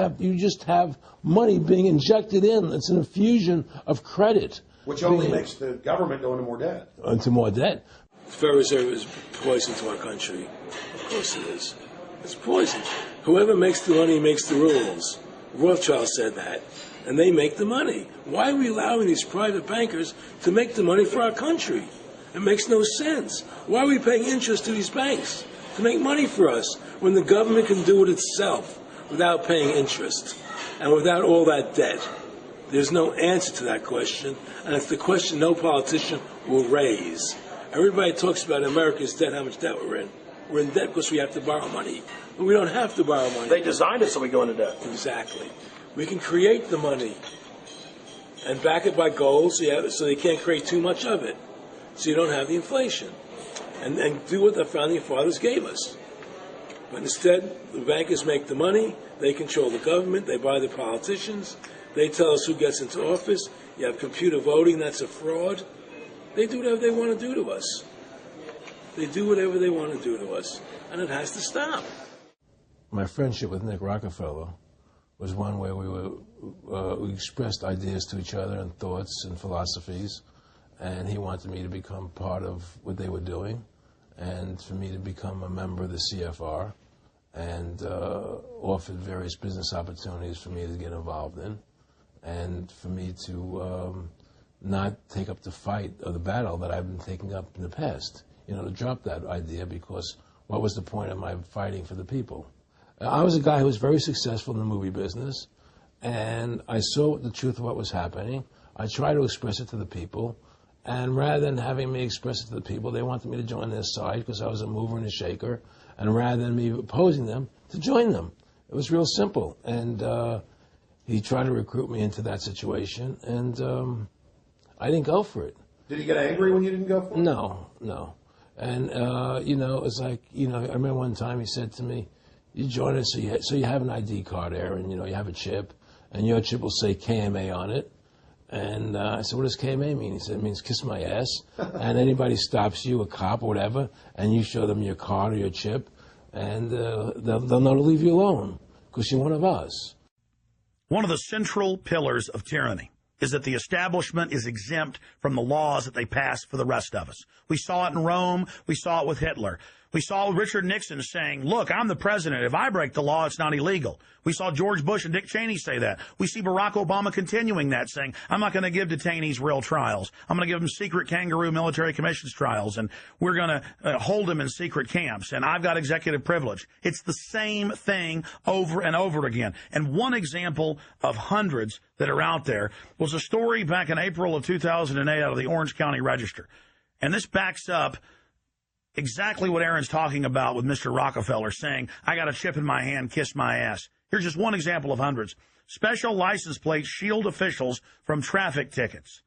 have money being injected in. It's an infusion of credit, which only makes the government go into more debt. Into more debt. The Federal Reserve is poison to our country. Of course it is. It's poison. Whoever makes the money makes the rules. Rothschild said that, and they make the money. Why are we allowing these private bankers to make the money for our country? It makes no sense. Why are we paying interest to these banks to make money for us when the government can do it itself without paying interest and without all that debt? There's no answer to that question, and it's the question no politician will raise. Everybody talks about America's debt, how much debt we're in. We're in debt because we have to borrow money. But we don't have to borrow money. They designed it so we go into debt. Exactly. We can create the money and back it by gold so they can't create too much of it. So you don't have the inflation. And do what the founding fathers gave us. But instead, the bankers make the money. They control the government. They buy the politicians. They tell us who gets into office. You have computer voting. That's a fraud. They do whatever they want to do to us. They do whatever they want to do to us. And it has to stop. My friendship with Nick Rockefeller was one where we expressed ideas to each other and thoughts and philosophies, and he wanted me to become part of what they were doing, and for me to become a member of the CFR, and offered various business opportunities for me to get involved in, and for me to not take up the fight or the battle that I've been taking up in the past, to drop that idea, because what was the point of my fighting for the people? I was a guy who was very successful in the movie business, and I saw the truth of what was happening. I tried to express it to the people, And rather than having me express it to the people, they wanted me to join their side because I was a mover and a shaker. And rather than me opposing them, to join them. It was real simple. And he tried to recruit me into that situation, and I didn't go for it. Did he get angry when you didn't go for it? No. And, it's like, I remember one time he said to me, you join us, so you have an ID card, Aaron, you have a chip, and your chip will say KMA on it. And I said, what does KMA mean? He said, it means kiss my ass. And anybody stops you, a cop or whatever, and you show them your card or your chip, and they'll know to leave you alone because you're one of us. One of the central pillars of tyranny is that the establishment is exempt from the laws that they pass for the rest of us. We saw it in Rome. We saw it with Hitler. We saw Richard Nixon saying, look, I'm the president. If I break the law, it's not illegal. We saw George Bush and Dick Cheney say that. We see Barack Obama continuing that, saying, I'm not going to give detainees real trials. I'm going to give them secret kangaroo military commissions trials, and we're going to hold them in secret camps, and I've got executive privilege. It's the same thing over and over again. And one example of hundreds that are out there was a story back in April of 2008 out of the Orange County Register. And this backs up exactly what Aaron's talking about with Mr. Rockefeller saying, I got a chip in my hand, kiss my ass. Here's just one example of hundreds. Special license plates shield officials from traffic tickets.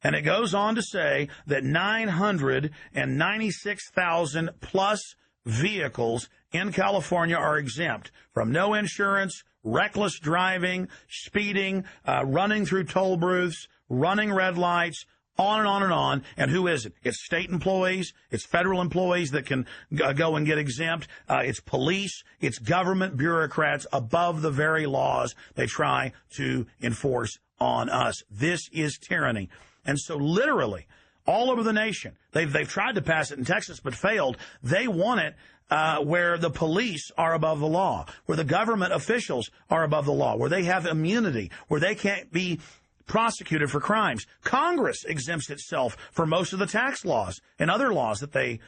And it goes on to say that 996,000 plus vehicles in California are exempt from no insurance, reckless driving, speeding, running through toll booths, running red lights, on and on and on. And who is it? It's state employees. It's federal employees that can go and get exempt. It's police. It's government bureaucrats above the very laws they try to enforce on us. This is tyranny. And so literally all over the nation, they've tried to pass it in Texas but failed. They want it where the police are above the law, where the government officials are above the law, where they have immunity, where they can't be prosecuted for crimes. Congress exempts itself from most of the tax laws and other laws that they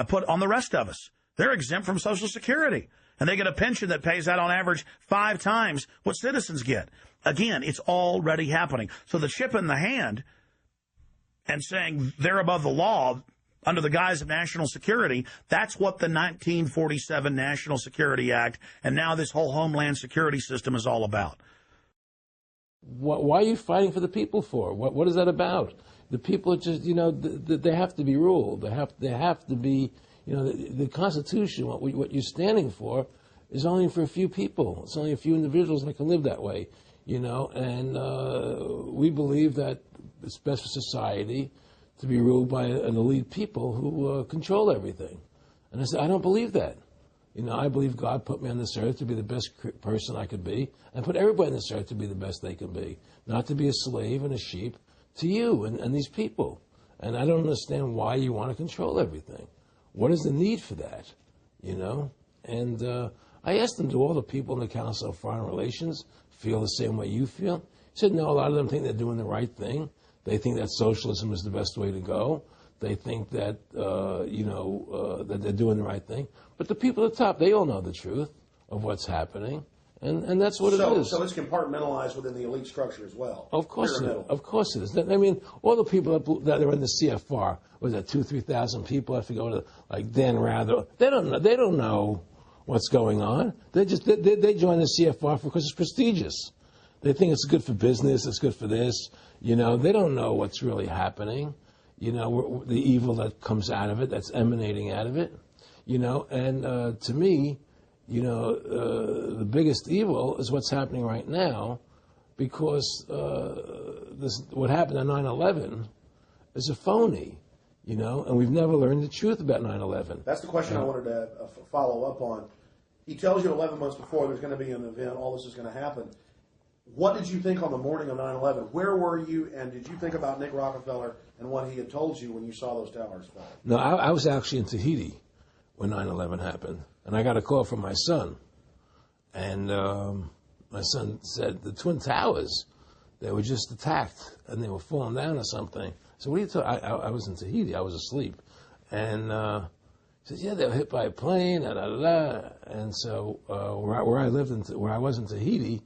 put on the rest of us. They're exempt from Social Security, and they get a pension that pays out on average 5 times what citizens get. Again, it's already happening. So the chip in the hand and saying they're above the law under the guise of national security, that's what the 1947 National Security Act and now this whole Homeland Security system is all about. Why are you fighting for the people for? What is that about? The people are just, they have to be ruled. They have to be, the Constitution, what you're standing for, is only for a few people. It's only a few individuals that can live that way, and we believe that it's best for society to be ruled by an elite people who control everything. And I said, I don't believe that. I believe God put me on this earth to be the best person I could be, and put everybody on this earth to be the best they can be, not to be a slave and a sheep to you and these people. And I don't understand why you want to control everything. What is the need for that? And I asked them, do all the people in the Council of Foreign Relations feel the same way you feel? He said, no, a lot of them think they're doing the right thing. They think that socialism is the best way to go. They think that, that they're doing the right thing. But the people at the top, they all know the truth of what's happening. And that's what it is. So it's compartmentalized within the elite structure as well. Of course it is. Of course it is. I mean, all the people that are in the CFR, was that 2,000-3,000 people? I forget, like Dan Rather. They don't know what's going on. They join the CFR because it's prestigious. They think it's good for business. It's good for this. They don't know what's really happening. The evil that comes out of it, that's emanating out of it. And to me, the biggest evil is what's happening right now, because what happened on 9/11 is a phony, and we've never learned the truth about 9/11. That's the question I wanted to follow up on. He tells you 11 months before there's going to be an event, all this is going to happen. What did you think on the morning of 9/11? Where were you, and did you think about Nick Rockefeller and what he had told you when you saw those towers fall? No, I was actually in Tahiti when 9/11 happened, and I got a call from my son. And my son said, the Twin Towers, they were just attacked, and they were falling down or something. So what are you talking? I was in Tahiti. I was asleep. And he said, yeah, they were hit by a plane, da-da-da-da. And so where I lived, where I was in Tahiti,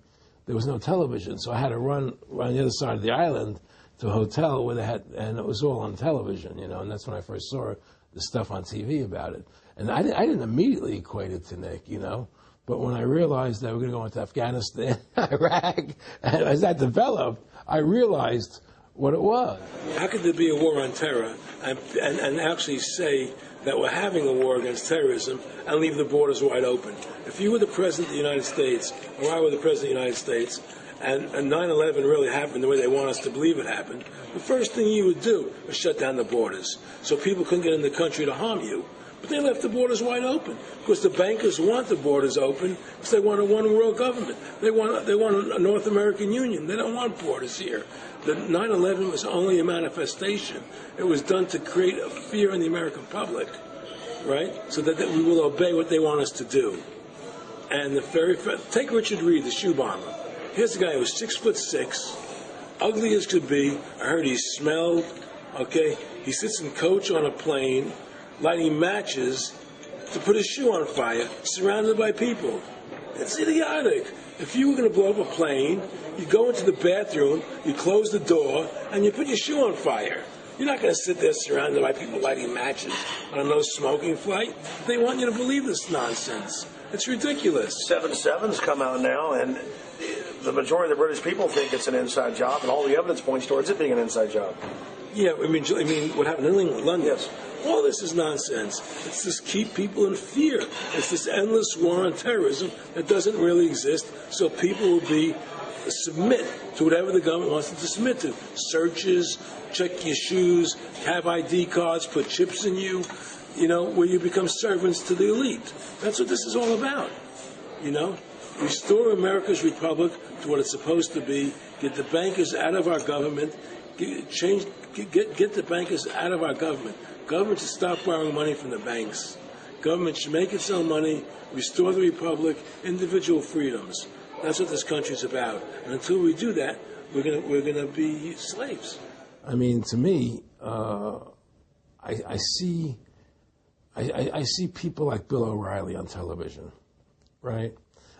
there was no television, so I had to run the other side of the island to a hotel where they had, and it was all on television, you know, and that's when I first saw the stuff on TV about it. And I didn't immediately equate it to Nick, you know, but when I realized that we were going to go into Afghanistan, Iraq, and as that developed, I realized what it was. How could there be a war on terror and actually say that we're having a war against terrorism and leave the borders wide open? If you were the President of the United States, or I were the President of the United States, and 9/11 really happened the way they want us to believe it happened, the first thing you would do is shut down the borders so people couldn't get in the country to harm you. But they left the borders wide open because the bankers want the borders open because they want a one-world government. They want a North American Union. They don't want borders here. The 9/11 was only a manifestation. It was done to create a fear in the American public, right? So that we will obey what they want us to do. And take Richard Reed, the shoe bomber. Here's a guy who was 6'6", ugly as could be. I heard he smelled. Okay, he sits in coach on a plane, lighting matches to put his shoe on fire, surrounded by people. It's idiotic. If you were going to blow up a plane, you go into the bathroom, you close the door, and you put your shoe on fire. You're not going to sit there surrounded by people lighting matches on a no-smoking flight. They want you to believe this nonsense. It's ridiculous. 7/7's come out now, and the majority of the British people think it's an inside job, and all the evidence points towards it being an inside job. Yeah, I mean, what happened in England, London? Yes. All this is nonsense. It's just keep people in fear. It's this endless war on terrorism that doesn't really exist, so people will submit to whatever the government wants them to submit to. Searches, check your shoes, have ID cards, put chips in you, you know, where you become servants to the elite. That's what this is all about, you know. Restore America's republic to what it's supposed to be. Get the bankers out of our government. Get the bankers out of our government. Government should stop borrowing money from the banks. Government should make its own money, restore the republic, individual freedoms. That's what this country's about. And until we do that, we're gonna be slaves. I mean, to me, I see people like Bill O'Reilly on television, right?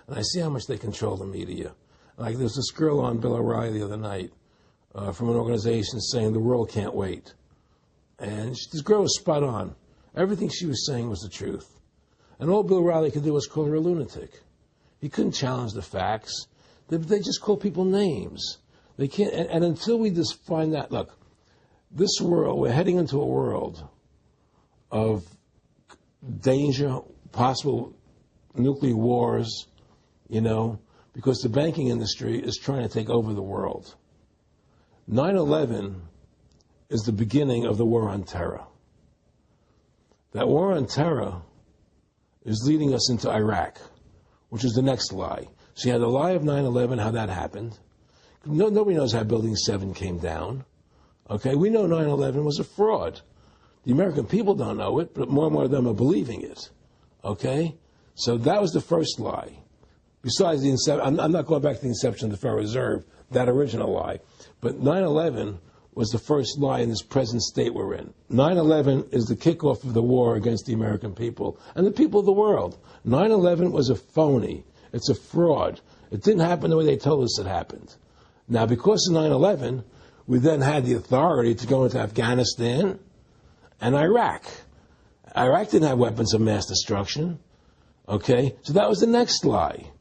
And I see how much they control the media. Like there's this girl on Bill O'Reilly the other night from an organization saying the world can't wait. And this girl was spot on. Everything she was saying was the truth. And all Bill O'Reilly could do was call her a lunatic. He couldn't challenge the facts. They just call people names. They can't. And until we just find that, look, this world, we're heading into a world of danger, possible nuclear wars, you know, because the banking industry is trying to take over the world. 9/11 is the beginning of the war on terror. That war on terror is leading us into Iraq, which is the next lie. So you had the lie of 9/11, how that happened. Nobody knows how Building 7 came down. Okay, we know 9/11 was a fraud. The American people don't know it, but more and more of them are believing it. Okay? So that was the first lie. Besides the inception, I'm not going back to the inception of the Federal Reserve, that original lie. But 9/11 was the first lie in this present state we're in. 9/11 is the kickoff of the war against the American people and the people of the world. 9/11 was a phony. It's a fraud. It didn't happen the way they told us it happened. Now, because of 9/11, we then had the authority to go into Afghanistan and Iraq. Iraq didn't have weapons of mass destruction. Okay? So that was the next lie.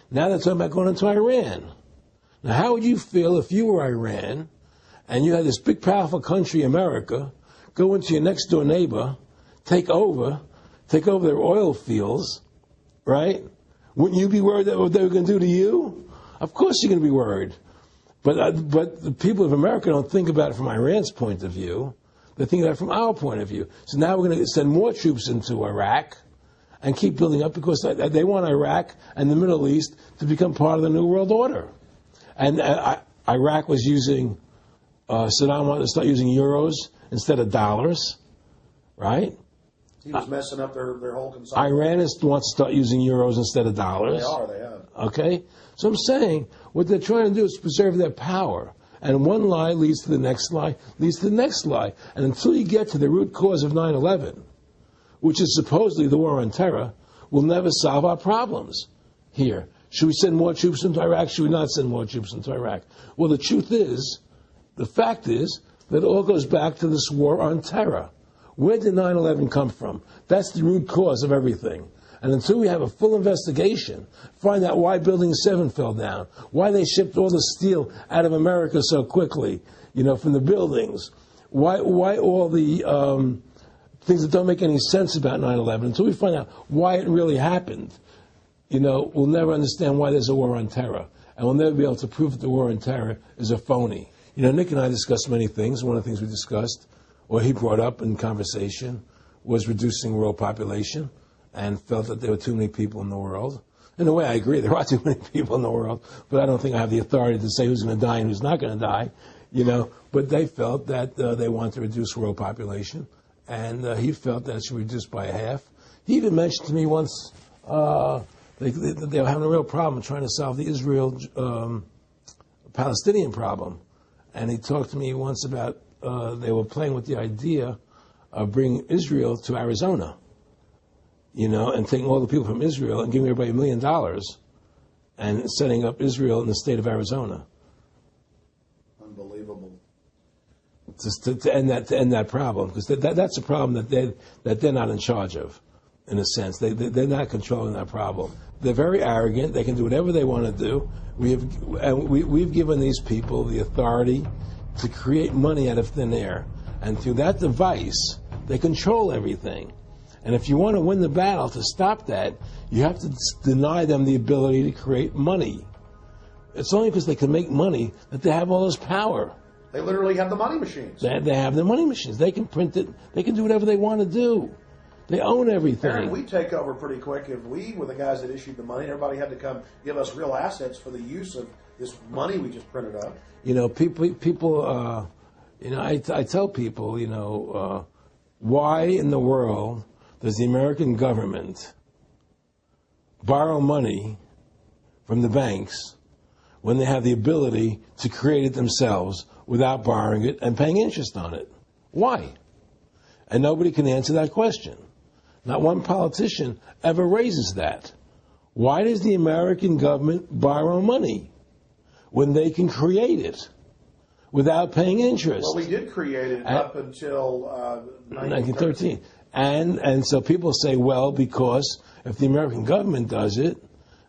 Now they're talking about going into Iran. Now, how would you feel if you were Iran and you had this big, powerful country, America, go into your next-door neighbor, take over their oil fields, right? Wouldn't you be worried that what they were going to do to you? Of course you're going to be worried. But the people of America don't think about it from Iran's point of view. They think about it from our point of view. So now we're going to send more troops into Iraq and keep building up because they want Iraq and the Middle East to become part of the New World Order. And Iraq was using, Saddam wanted to start using euros instead of dollars, right? He was messing up their whole consumption. Iran wants to start using euros instead of dollars. They have. Okay? So I'm saying what they're trying to do is preserve their power. And one lie leads to the next lie, leads to the next lie. And until you get to the root cause of 9/11, which is supposedly the war on terror, we'll never solve our problems here. Should we send more troops into Iraq? Should we not send more troops into Iraq? Well, the truth is, The fact is that it all goes back to this war on terror. Where did 9/11 come from? That's the root cause of everything. And until we have a full investigation, find out why Building 7 fell down, why they shipped all the steel out of America so quickly, from the buildings, why all the things that don't make any sense about 9/11, until we find out why it really happened, we'll never understand why there's a war on terror. And we'll never be able to prove that the war on terror is a phony. Nick and I discussed many things. One of the things we discussed, or he brought up in conversation, was reducing world population, and felt that there were too many people in the world. In a way, I agree. There are too many people in the world, but I don't think I have the authority to say who's going to die and who's not going to die, But they felt that they wanted to reduce world population, and he felt that it should be reduced by half. He even mentioned to me once they were having a real problem trying to solve the Israel-Palestinian problem. And he talked to me once about they were playing with the idea of bringing Israel to Arizona. And taking all the people from Israel and giving everybody $1 million and setting up Israel in the state of Arizona. Unbelievable. To end that problem, because that's a problem that they're not in charge of, in a sense. They're not controlling that problem. They're very arrogant. They can do whatever they want to do. We've given these people the authority to create money out of thin air, and through that device, they control everything. And if you want to win the battle to stop that, you have to deny them the ability to create money. It's only because they can make money that they have all this power. They literally have the money machines. They have the money machines. They can print it. They can do whatever they want to do. They own everything. Aaron, we take over pretty quick. If we were the guys that issued the money, everybody had to come give us real assets for the use of this money we just printed up. People. I tell people, why in the world does the American government borrow money from the banks when they have the ability to create it themselves without borrowing it and paying interest on it? Why? And nobody can answer that question. Not one politician ever raises that. Why does the American government borrow money when they can create it without paying interest? Well, we did create it up until 1913. And so people say, well, because if the American government does it,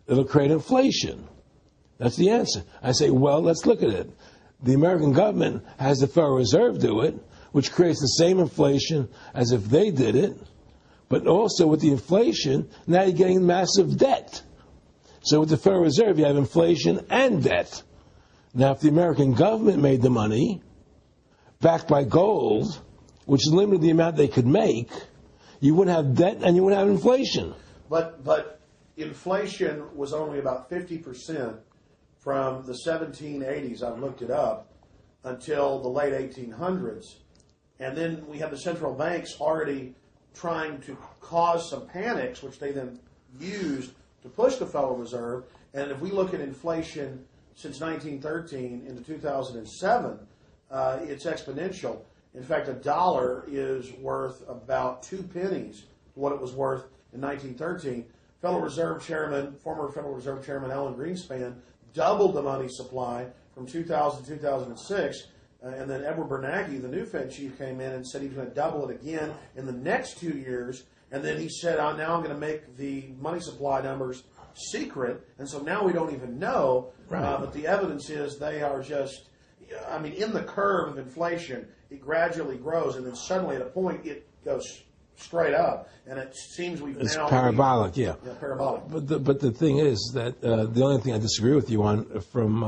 it'll create inflation. That's the answer. I say, well, let's look at it. The American government has the Federal Reserve do it, which creates the same inflation as if they did it. But also with the inflation, now you're getting massive debt. So with the Federal Reserve, you have inflation and debt. Now, if the American government made the money, backed by gold, which limited the amount they could make, you wouldn't have debt and you wouldn't have inflation. But inflation was only about 50% from the 1780s, I've looked it up, until the late 1800s. And then we have the central banks already trying to cause some panics, which they then used to push the Federal Reserve. And if we look at inflation since 1913 into 2007, it's exponential. In fact, $1 is worth about 2 pennies to what it was worth in 1913. Federal Reserve Chairman, former Federal Reserve Chairman Alan Greenspan, doubled the money supply from 2000 to 2006. And then Edward Bernanke, the new Fed chief, came in and said he was going to double it again in the next 2 years. And then he said, now I'm going to make the money supply numbers secret. And so now we don't even know. Right. But the evidence is they are just, in the curve of inflation, it gradually grows. And then suddenly at a point, it goes straight up. And it seems it's parabolic, yeah. Yeah, parabolic. But the thing is that the only thing I disagree with you on from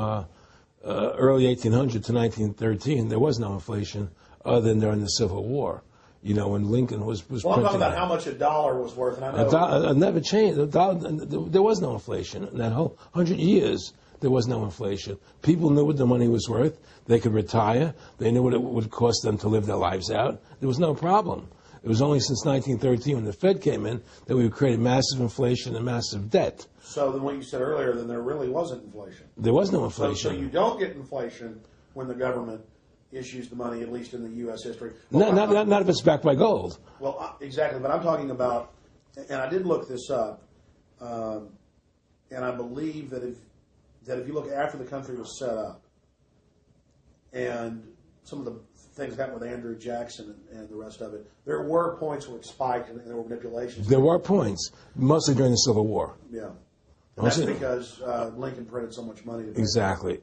early 1800 to 1913, there was no inflation other than during the Civil War. When Lincoln was I'm talking about how much $1 was worth. And I know it never changed. There was no inflation. In that whole 100 years, there was no inflation. People knew what the money was worth. They could retire. They knew what it would cost them to live their lives out. There was no problem. It was only since 1913 when the Fed came in that we created massive inflation and massive debt. So then what you said earlier, then there really wasn't inflation. There was no inflation. So you don't get inflation when the government issues the money, at least in the U.S. history. Well, not if it's backed by gold. Well, exactly. But I'm talking about, and I did look this up, and I believe that if you look after the country was set up, and some of the things that happened with Andrew Jackson and the rest of it, there were points where it spiked and there were manipulations. There were points, mostly during the Civil War. Yeah. And that's because Lincoln printed so much money. Exactly.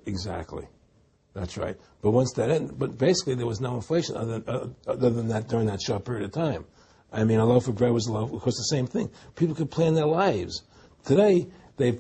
That's right. But once that ended, but basically there was no inflation other than that during that short period of time. I mean, a loaf of bread was a loaf. Of course, the same thing. People could plan their lives. Today, they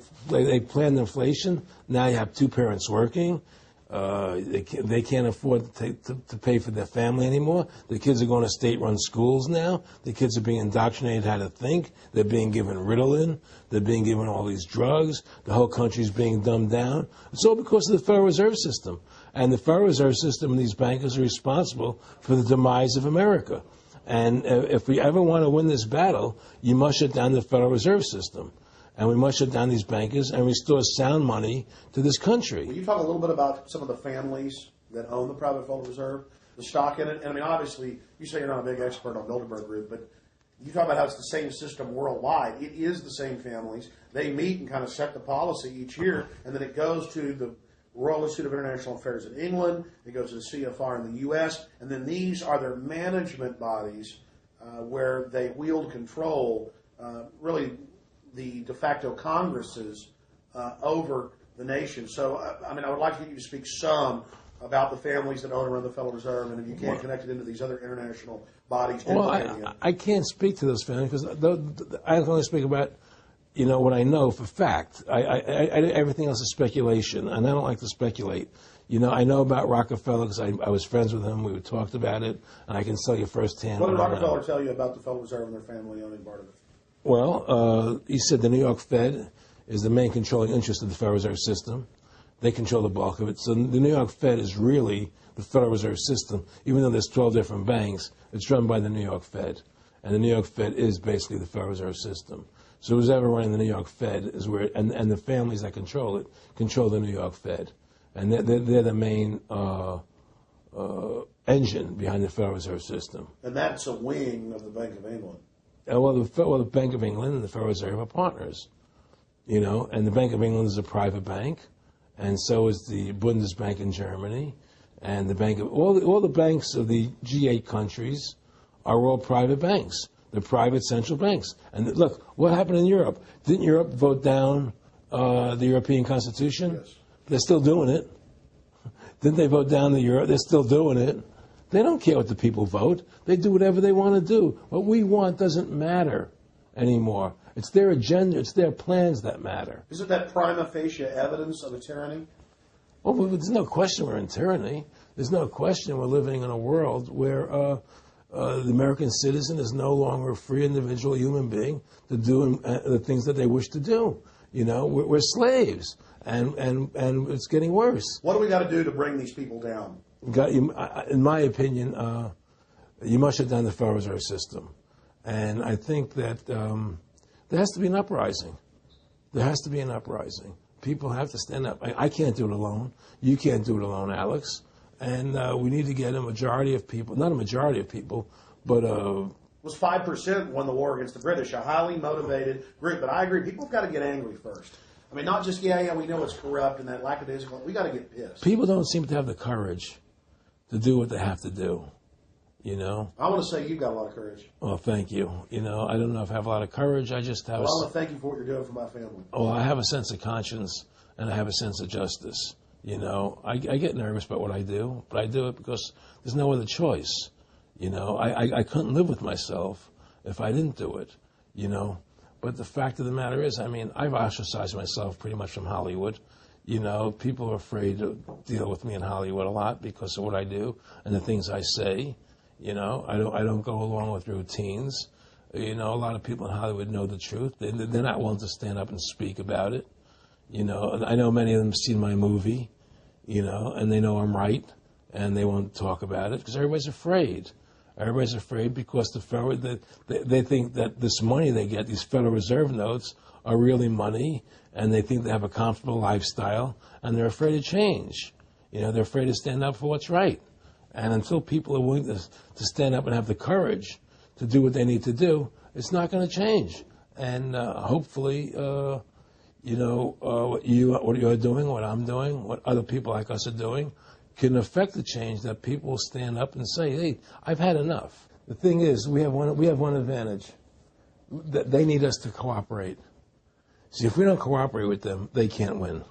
plan inflation. Now you have two parents working. They can't afford to pay for their family anymore. The kids are going to state-run schools now. The kids are being indoctrinated how to think. They're being given Ritalin. They're being given all these drugs. The whole country's being dumbed down. It's all because of the Federal Reserve System. And the Federal Reserve System and these bankers are responsible for the demise of America. And if we ever want to win this battle, you must shut down the Federal Reserve System. And we must shut down these bankers and restore sound money to this country. Will you talk a little bit about some of the families that own the private Federal Reserve, the stock in it? And I mean, obviously, you say you're not a big expert on Bilderberg Group, but you talk about how it's the same system worldwide. It is the same families. They meet and kind of set the policy each year, and then it goes to the Royal Institute of International Affairs in England, it goes to the CFR in the U.S., and then these are their management bodies where they wield control, really the de facto Congresses over the nation. So, I mean, I would like for you to speak some about the families that own and run the Federal Reserve, and if you can't connect it into these other international bodies. Well, I can't speak to those families because I can only speak about, what I know for fact. Everything else is speculation, and I don't like to speculate. I know about Rockefeller because I was friends with him. We talked about it, and I can tell you firsthand. What did Rockefeller tell you about the Federal Reserve and their family owning part of it? Well, he said the New York Fed is the main controlling interest of the Federal Reserve System. They control the bulk of it. So the New York Fed is really the Federal Reserve System. Even though there's 12 different banks, it's run by the New York Fed. And the New York Fed is basically the Federal Reserve System. So who's ever running the New York Fed is where, and the families that control it, control the New York Fed. And they're the main engine behind the Federal Reserve System. And that's a wing of the Bank of England. Well, the Bank of England and the Federal Reserve are partners, and the Bank of England is a private bank, and so is the Bundesbank in Germany, and the bank of all the banks of the G8 countries are all private banks. They're private central banks. And look, what happened in Europe? Didn't Europe vote down the European Constitution? Yes. They're still doing it. Didn't they vote down the euro? They're still doing it. They don't care what the people vote. They do whatever they want to do. What we want doesn't matter anymore. It's their agenda. It's their plans that matter. Isn't that prima facie evidence of a tyranny? Well, there's no question we're in tyranny. There's no question we're living in a world where the American citizen is no longer a free individual human being to do the things that they wish to do. We're slaves, and it's getting worse. What do we got to do to bring these people down? In my opinion, you must shut down the Federal Reserve System. And I think that there has to be an uprising. There has to be an uprising. People have to stand up. I can't do it alone. You can't do it alone, Alex. And we need to get a majority of people, not a majority of people, but It was 5% won the war against the British, a highly motivated group. But I agree, people have got to get angry first. I mean, not just, we know it's corrupt and that lackadaisical. We got to get pissed. People don't seem to have the courage to do what they have to do, I want to say you've got a lot of courage. Well, thank you. I don't know if I have a lot of courage. I just have I want to thank you for what you're doing for my family. Oh, I have a sense of conscience, and I have a sense of justice. I get nervous about what I do, but I do it because there's no other choice. I couldn't live with myself if I didn't do it, But the fact of the matter is, I've ostracized myself pretty much from Hollywood. People are afraid to deal with me in Hollywood a lot because of what I do and the things I say. I don't go along with routines. A lot of people in Hollywood know the truth. They're not willing to stand up and speak about it. I know many of them have seen my movie, and they know I'm right, and they won't talk about it because everybody's afraid. Everybody's afraid because they think that this money they get, these Federal Reserve notes, are really money, and they think they have a comfortable lifestyle, and they're afraid to change. They're afraid to stand up for what's right. And until people are willing to stand up and have the courage to do what they need to do, it's not going to change. And hopefully, what you're doing, what I'm doing, what other people like us are doing, can affect the change, that people will stand up and say, hey, I've had enough. The thing is, we have one advantage. That they need us to cooperate. See, if we don't cooperate with them, they can't win.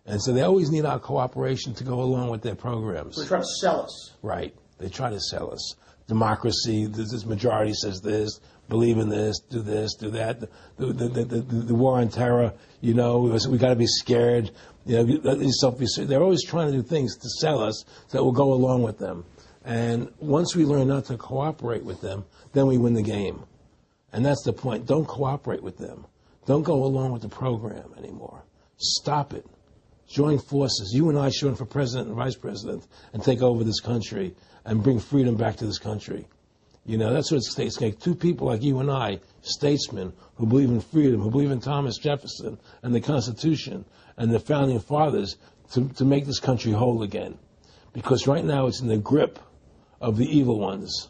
And so they always need our cooperation to go along with their programs. They're trying to sell us. Right. They try to sell us. Democracy, this majority says this, believe in this, do that. The war on terror, we got to be scared. They're always trying to do things to sell us that will go along with them. And once we learn not to cooperate with them, then we win the game. And that's the point. Don't cooperate with them. Don't go along with the program anymore. Stop it. Join forces. You and I should run for president and vice president and take over this country and bring freedom back to this country. That's what it takes. It's like two people like you and I, statesmen, who believe in freedom, who believe in Thomas Jefferson and the Constitution and the Founding Fathers to make this country whole again. Because right now it's in the grip of the evil ones,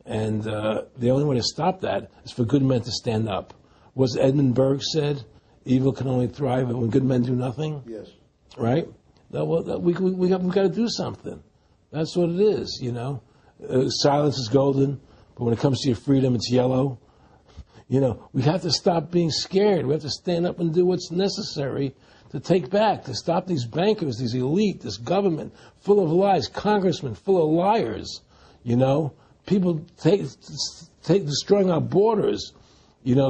And the only way to stop that is for good men to stand up. Was Edmund Burke said, evil can only thrive when good men do nothing? Yes. Right? We've got to do something. That's what it is, Silence is golden, but when it comes to your freedom, it's yellow. We have to stop being scared. We have to stand up and do what's necessary to take back, to stop these bankers, these elite, this government full of lies, congressmen full of liars, People destroying our borders,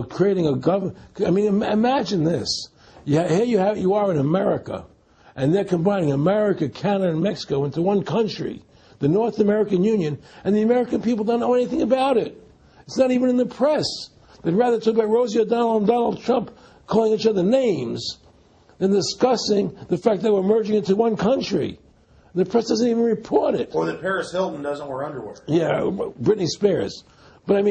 creating a government. I mean, imagine this. Here you are in America, and they're combining America, Canada, and Mexico into one country, the North American Union, and the American people don't know anything about it. It's not even in the press. They'd rather talk about Rosie O'Donnell and Donald Trump calling each other names than discussing the fact that we're merging into one country. The press doesn't even report it. Or that Paris Hilton doesn't wear underwear. Yeah, Britney Spears. But,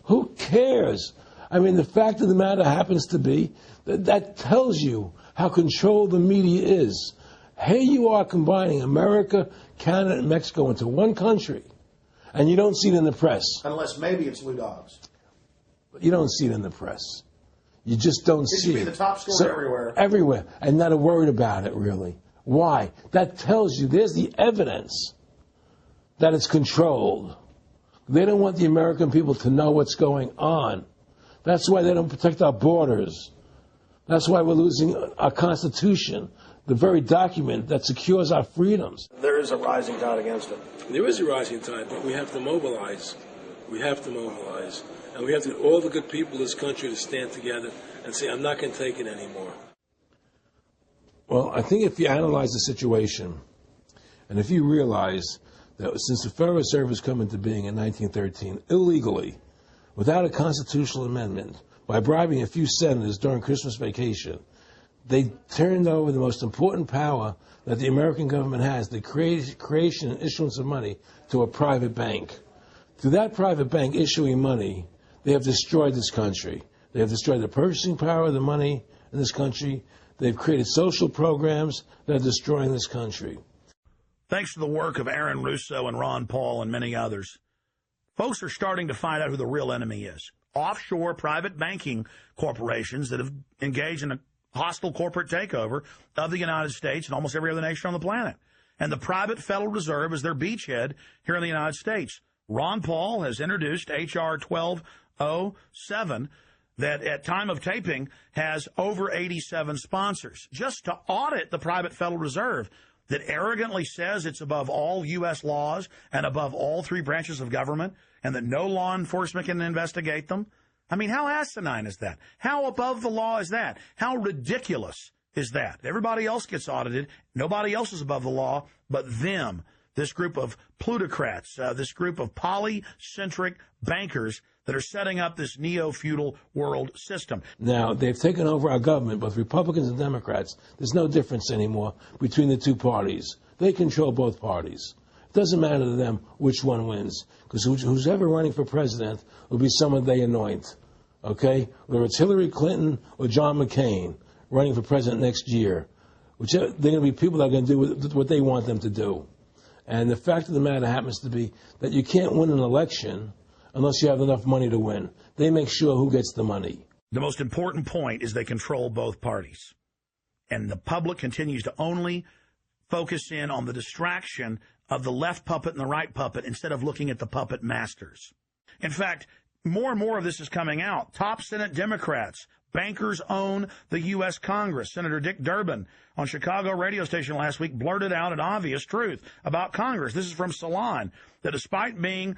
who cares? The fact of the matter happens to be that tells you how controlled the media is. Here you are combining America, Canada, and Mexico into one country, and you don't see it in the press. Unless maybe it's Lou Dobbs. But you don't see it in the press. You just don't see it. It should be the top story everywhere. Everywhere, and not a word about it, really. Why? That tells you there's the evidence that it's controlled. They don't want the American people to know what's going on. That's why they don't protect our borders. That's why we're losing our Constitution, the very document that secures our freedoms. There is a rising tide against it. There is a rising tide, but we have to mobilize. We have to mobilize. And we have to get all the good people in this country to stand together and say, I'm not going to take it anymore. Well, I think if you analyze the situation, and if you realize that since the Federal Reserve has come into being in 1913, illegally, without a constitutional amendment, by bribing a few senators during Christmas vacation, they turned over the most important power that the American government has, the creation and issuance of money, to a private bank. Through that private bank issuing money, they have destroyed this country. They have destroyed the purchasing power of the money in this country. They've created social programs that are destroying this country. Thanks to the work of Aaron Russo and Ron Paul and many others, folks are starting to find out who the real enemy is. Offshore private banking corporations that have engaged in a hostile corporate takeover of the United States and almost every other nation on the planet. And the private Federal Reserve is their beachhead here in the United States. Ron Paul has introduced H.R. 1207 that at time of taping has over 87 sponsors just to audit the private Federal Reserve that arrogantly says it's above all U.S. laws and above all three branches of government and that no law enforcement can investigate them. How asinine is that? How above the law is that? How ridiculous is that? Everybody else gets audited. Nobody else is above the law but them, this group of plutocrats, this group of polycentric bankers that are setting up this neo-feudal world system. Now, they've taken over our government, both Republicans and Democrats. There's no difference anymore between the two parties. They control both parties. It doesn't matter to them which one wins, because who's ever running for president will be someone they anoint, okay? Whether it's Hillary Clinton or John McCain running for president next year, they're going to be people that are going to do what they want them to do. And the fact of the matter happens to be that you can't win an election unless you have enough money to win. They make sure who gets the money. The most important point is they control both parties. And the public continues to only focus in on the distraction of the left puppet and the right puppet instead of looking at the puppet masters. In fact, more and more of this is coming out. Top Senate Democrats, bankers own the U.S. Congress. Senator Dick Durbin on Chicago radio station last week blurted out an obvious truth about Congress. This is from Salon, that despite being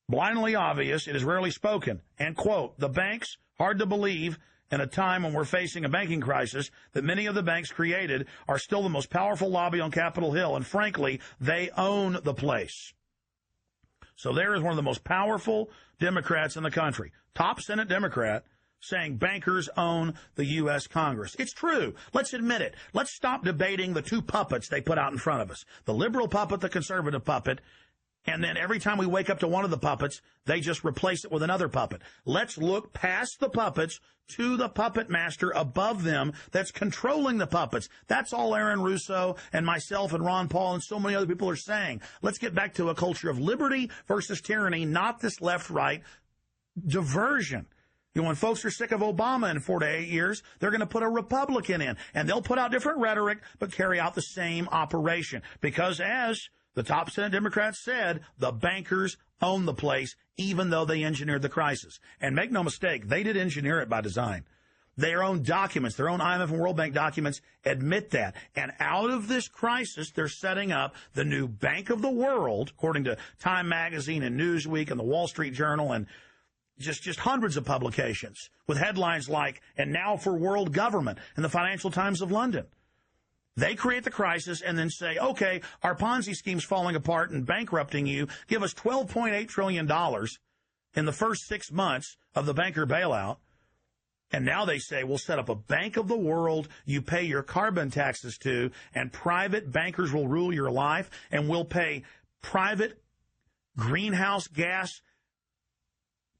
blindly obvious, it is rarely spoken. And, quote, the banks, hard to believe in a time when we're facing a banking crisis, that many of the banks created are still the most powerful lobby on Capitol Hill, and frankly, they own the place. So there is one of the most powerful Democrats in the country, top Senate Democrat, saying bankers own the U.S. Congress. It's true. Let's admit it. Let's stop debating the two puppets they put out in front of us, the liberal puppet, the conservative puppet, and then every time we wake up to one of the puppets, they just replace it with another puppet. Let's look past the puppets to the puppet master above them that's controlling the puppets. That's all Aaron Russo and myself and Ron Paul and so many other people are saying. Let's get back to a culture of liberty versus tyranny, not this left-right diversion. You know, when folks are sick of Obama in 4 to 8 years, they're going to put a Republican in, and they'll put out different rhetoric but carry out the same operation. Because as the top Senate Democrats said, the bankers own the place, even though they engineered the crisis. And make no mistake, they did engineer it by design. Their own documents, their own IMF and World Bank documents admit that. And out of this crisis, they're setting up the new Bank of the World, according to Time Magazine and Newsweek and the Wall Street Journal and just hundreds of publications with headlines like, and now for world government, in the Financial Times of London. They create the crisis and then say, okay, our Ponzi scheme's falling apart and bankrupting you. Give us $12.8 trillion in the first 6 months of the banker bailout. And now they say, we'll set up a Bank of the World you pay your carbon taxes to, and private bankers will rule your life, and we'll pay private greenhouse gas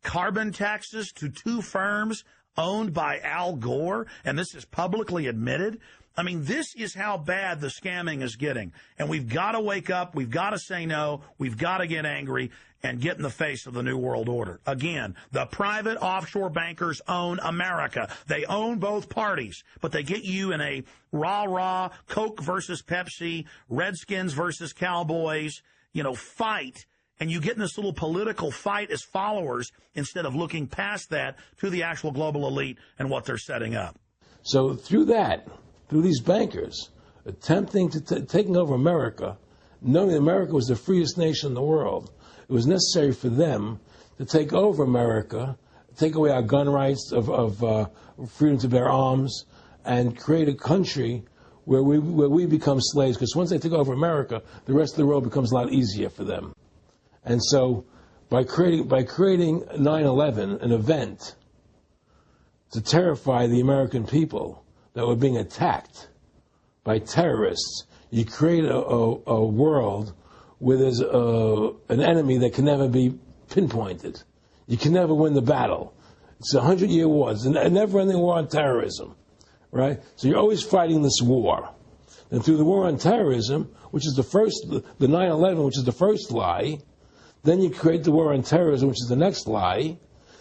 carbon taxes to two firms owned by Al Gore, and this is publicly admitted. I mean, this is how bad the scamming is getting. And we've got to wake up. We've got to say no. We've got to get angry and get in the face of the New World Order. Again, the private offshore bankers own America. They own both parties, but they get you in a rah-rah, Coke versus Pepsi, Redskins versus Cowboys, fight. And you get in this little political fight as followers instead of looking past that to the actual global elite and what they're setting up. So through these bankers attempting to taking over America, knowing that America was the freest nation in the world, it was necessary for them to take over America, take away our gun rights of freedom to bear arms, and create a country where we become slaves. Because once they take over America, the rest of the world becomes a lot easier for them. And so, by creating 9/11, an event to terrify the American people that were being attacked by terrorists, you create a world where there's an enemy that can never be pinpointed. You can never win the battle. It's a 100-year war. It's a never-ending war on terrorism, right? So you're always fighting this war. And through the war on terrorism, which is the 9/11, which is the first lie, then you create the war on terrorism, which is the next lie.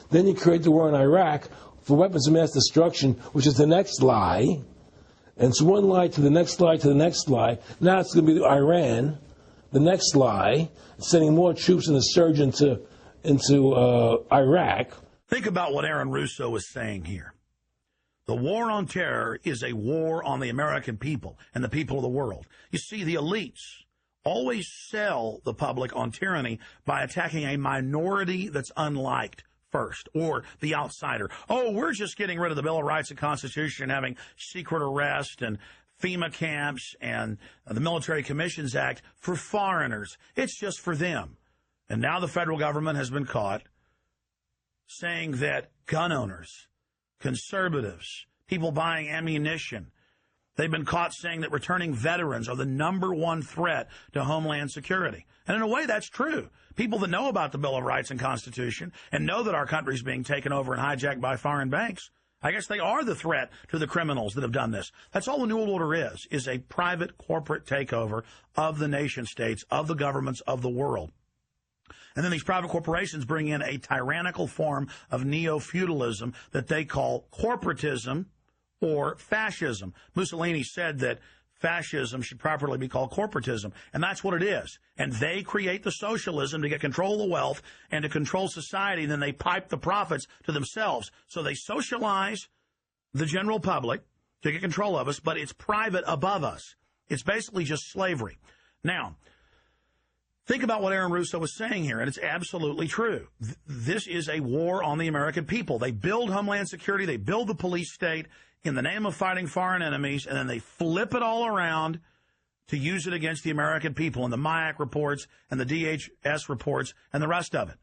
Then you create the war in Iraq for weapons of mass destruction, which is the next lie. And it's one lie to the next lie to the next lie. Now it's going to be Iran, the next lie, sending more troops and a surge into Iraq. Think about what Aaron Russo is saying here. The war on terror is a war on the American people and the people of the world. You see, the elites always sell the public on tyranny by attacking a minority that's unliked first, or the outsider. Oh, we're just getting rid of the Bill of Rights and Constitution, having secret arrest and FEMA camps and the Military Commissions Act for foreigners. It's just for them. And now the federal government has been caught saying that gun owners, conservatives, people buying ammunition, they've been caught saying that returning veterans are the #1 threat to Homeland Security. And in a way, that's true. People that know about the Bill of Rights and Constitution and know that our country is being taken over and hijacked by foreign banks, I guess they are the threat to the criminals that have done this. That's all the New World Order is a private corporate takeover of the nation states, of the governments of the world. And then these private corporations bring in a tyrannical form of neo-feudalism that they call corporatism or fascism. Mussolini said that fascism should properly be called corporatism. And that's what it is. And they create the socialism to get control of the wealth and to control society. And then they pipe the profits to themselves. So they socialize the general public to get control of us, but it's private above us. It's basically just slavery. Now, think about what Aaron Russo was saying here, and it's absolutely true. This is a war on the American people. They build Homeland Security, they build the police state in the name of fighting foreign enemies, and then they flip it all around to use it against the American people and the MIAC reports and the DHS reports and the rest of it.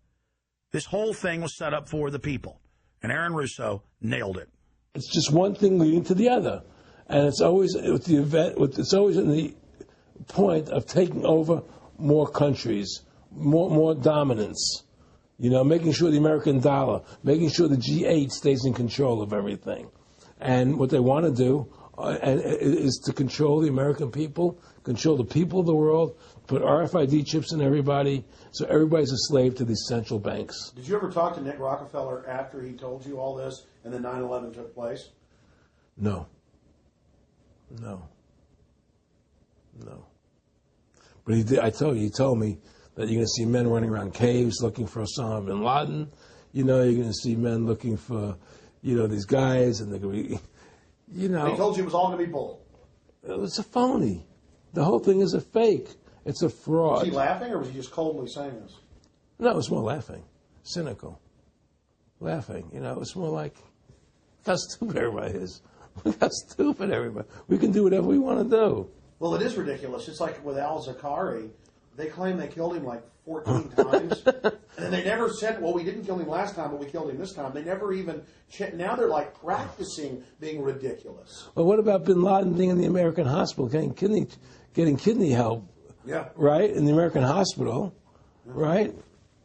This whole thing was set up for the people, and Aaron Russo nailed it. It's just one thing leading to the other, and it's always with the event. It's always in the point of taking over more countries, more dominance. You know, making sure the American dollar, making sure the G8 stays in control of everything. And what they want to do is to control the American people, control the people of the world, put RFID chips in everybody, so everybody's a slave to these central banks. Did you ever talk to Nick Rockefeller after he told you all this and then 9/11 took place? No. But he did. He told me that you're going to see men running around caves looking for Osama bin Laden. You know, you're going to see men looking for, these guys, and they're going to be, He told you it was all going to be bull. It's a phony. The whole thing is a fake. It's a fraud. Was he laughing, or was he just coldly saying this? No, it was more laughing. Cynical. Laughing. It's more like, how stupid everybody is. How stupid everybody. We can do whatever we want to do. Well, it is ridiculous. It's like with al-Zakari. They claim they killed him like 14 times. And they never said, well, we didn't kill him last time, but we killed him this time. They never even now they're like practicing being ridiculous. Well, what about bin Laden being in the American hospital, getting kidney help? Yeah. Right? In the American hospital. Yeah. Right?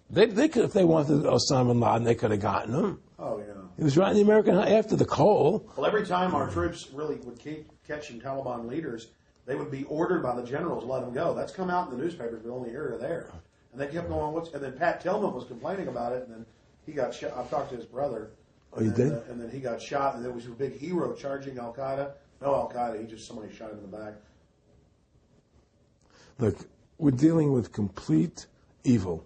They could, if they wanted Osama bin Laden, they could have gotten him. Oh, yeah. He was right in the American, after the Cole. Well, every time our troops really would keep catching Taliban leaders, they would be ordered by the generals to let them go. That's come out in the newspapers, but only here or there. And they kept going, and then Pat Tillman was complaining about it, and then he got shot. I've talked to his brother. Oh, you did? And then he got shot, and there was a big hero charging Al-Qaeda. No Al-Qaeda, somebody shot him in the back. Look, we're dealing with complete evil.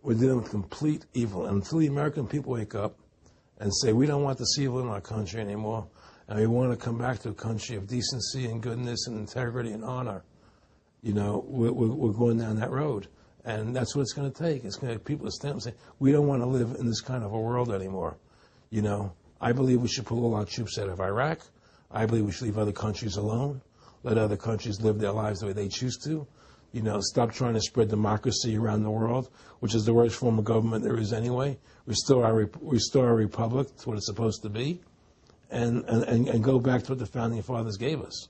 We're dealing with complete evil. And until the American people wake up and say, we don't want this evil in our country anymore, and we want to come back to a country of decency and goodness and integrity and honor, we're going down that road. And that's what it's going to take. It's going to people to stand up and say, we don't want to live in this kind of a world anymore. I believe we should pull all our troops out of Iraq. I believe we should leave other countries alone. Let other countries live their lives the way they choose to. Stop trying to spread democracy around the world, which is the worst form of government there is anyway. Restore our republic to what it's supposed to be, and go back to what the founding fathers gave us,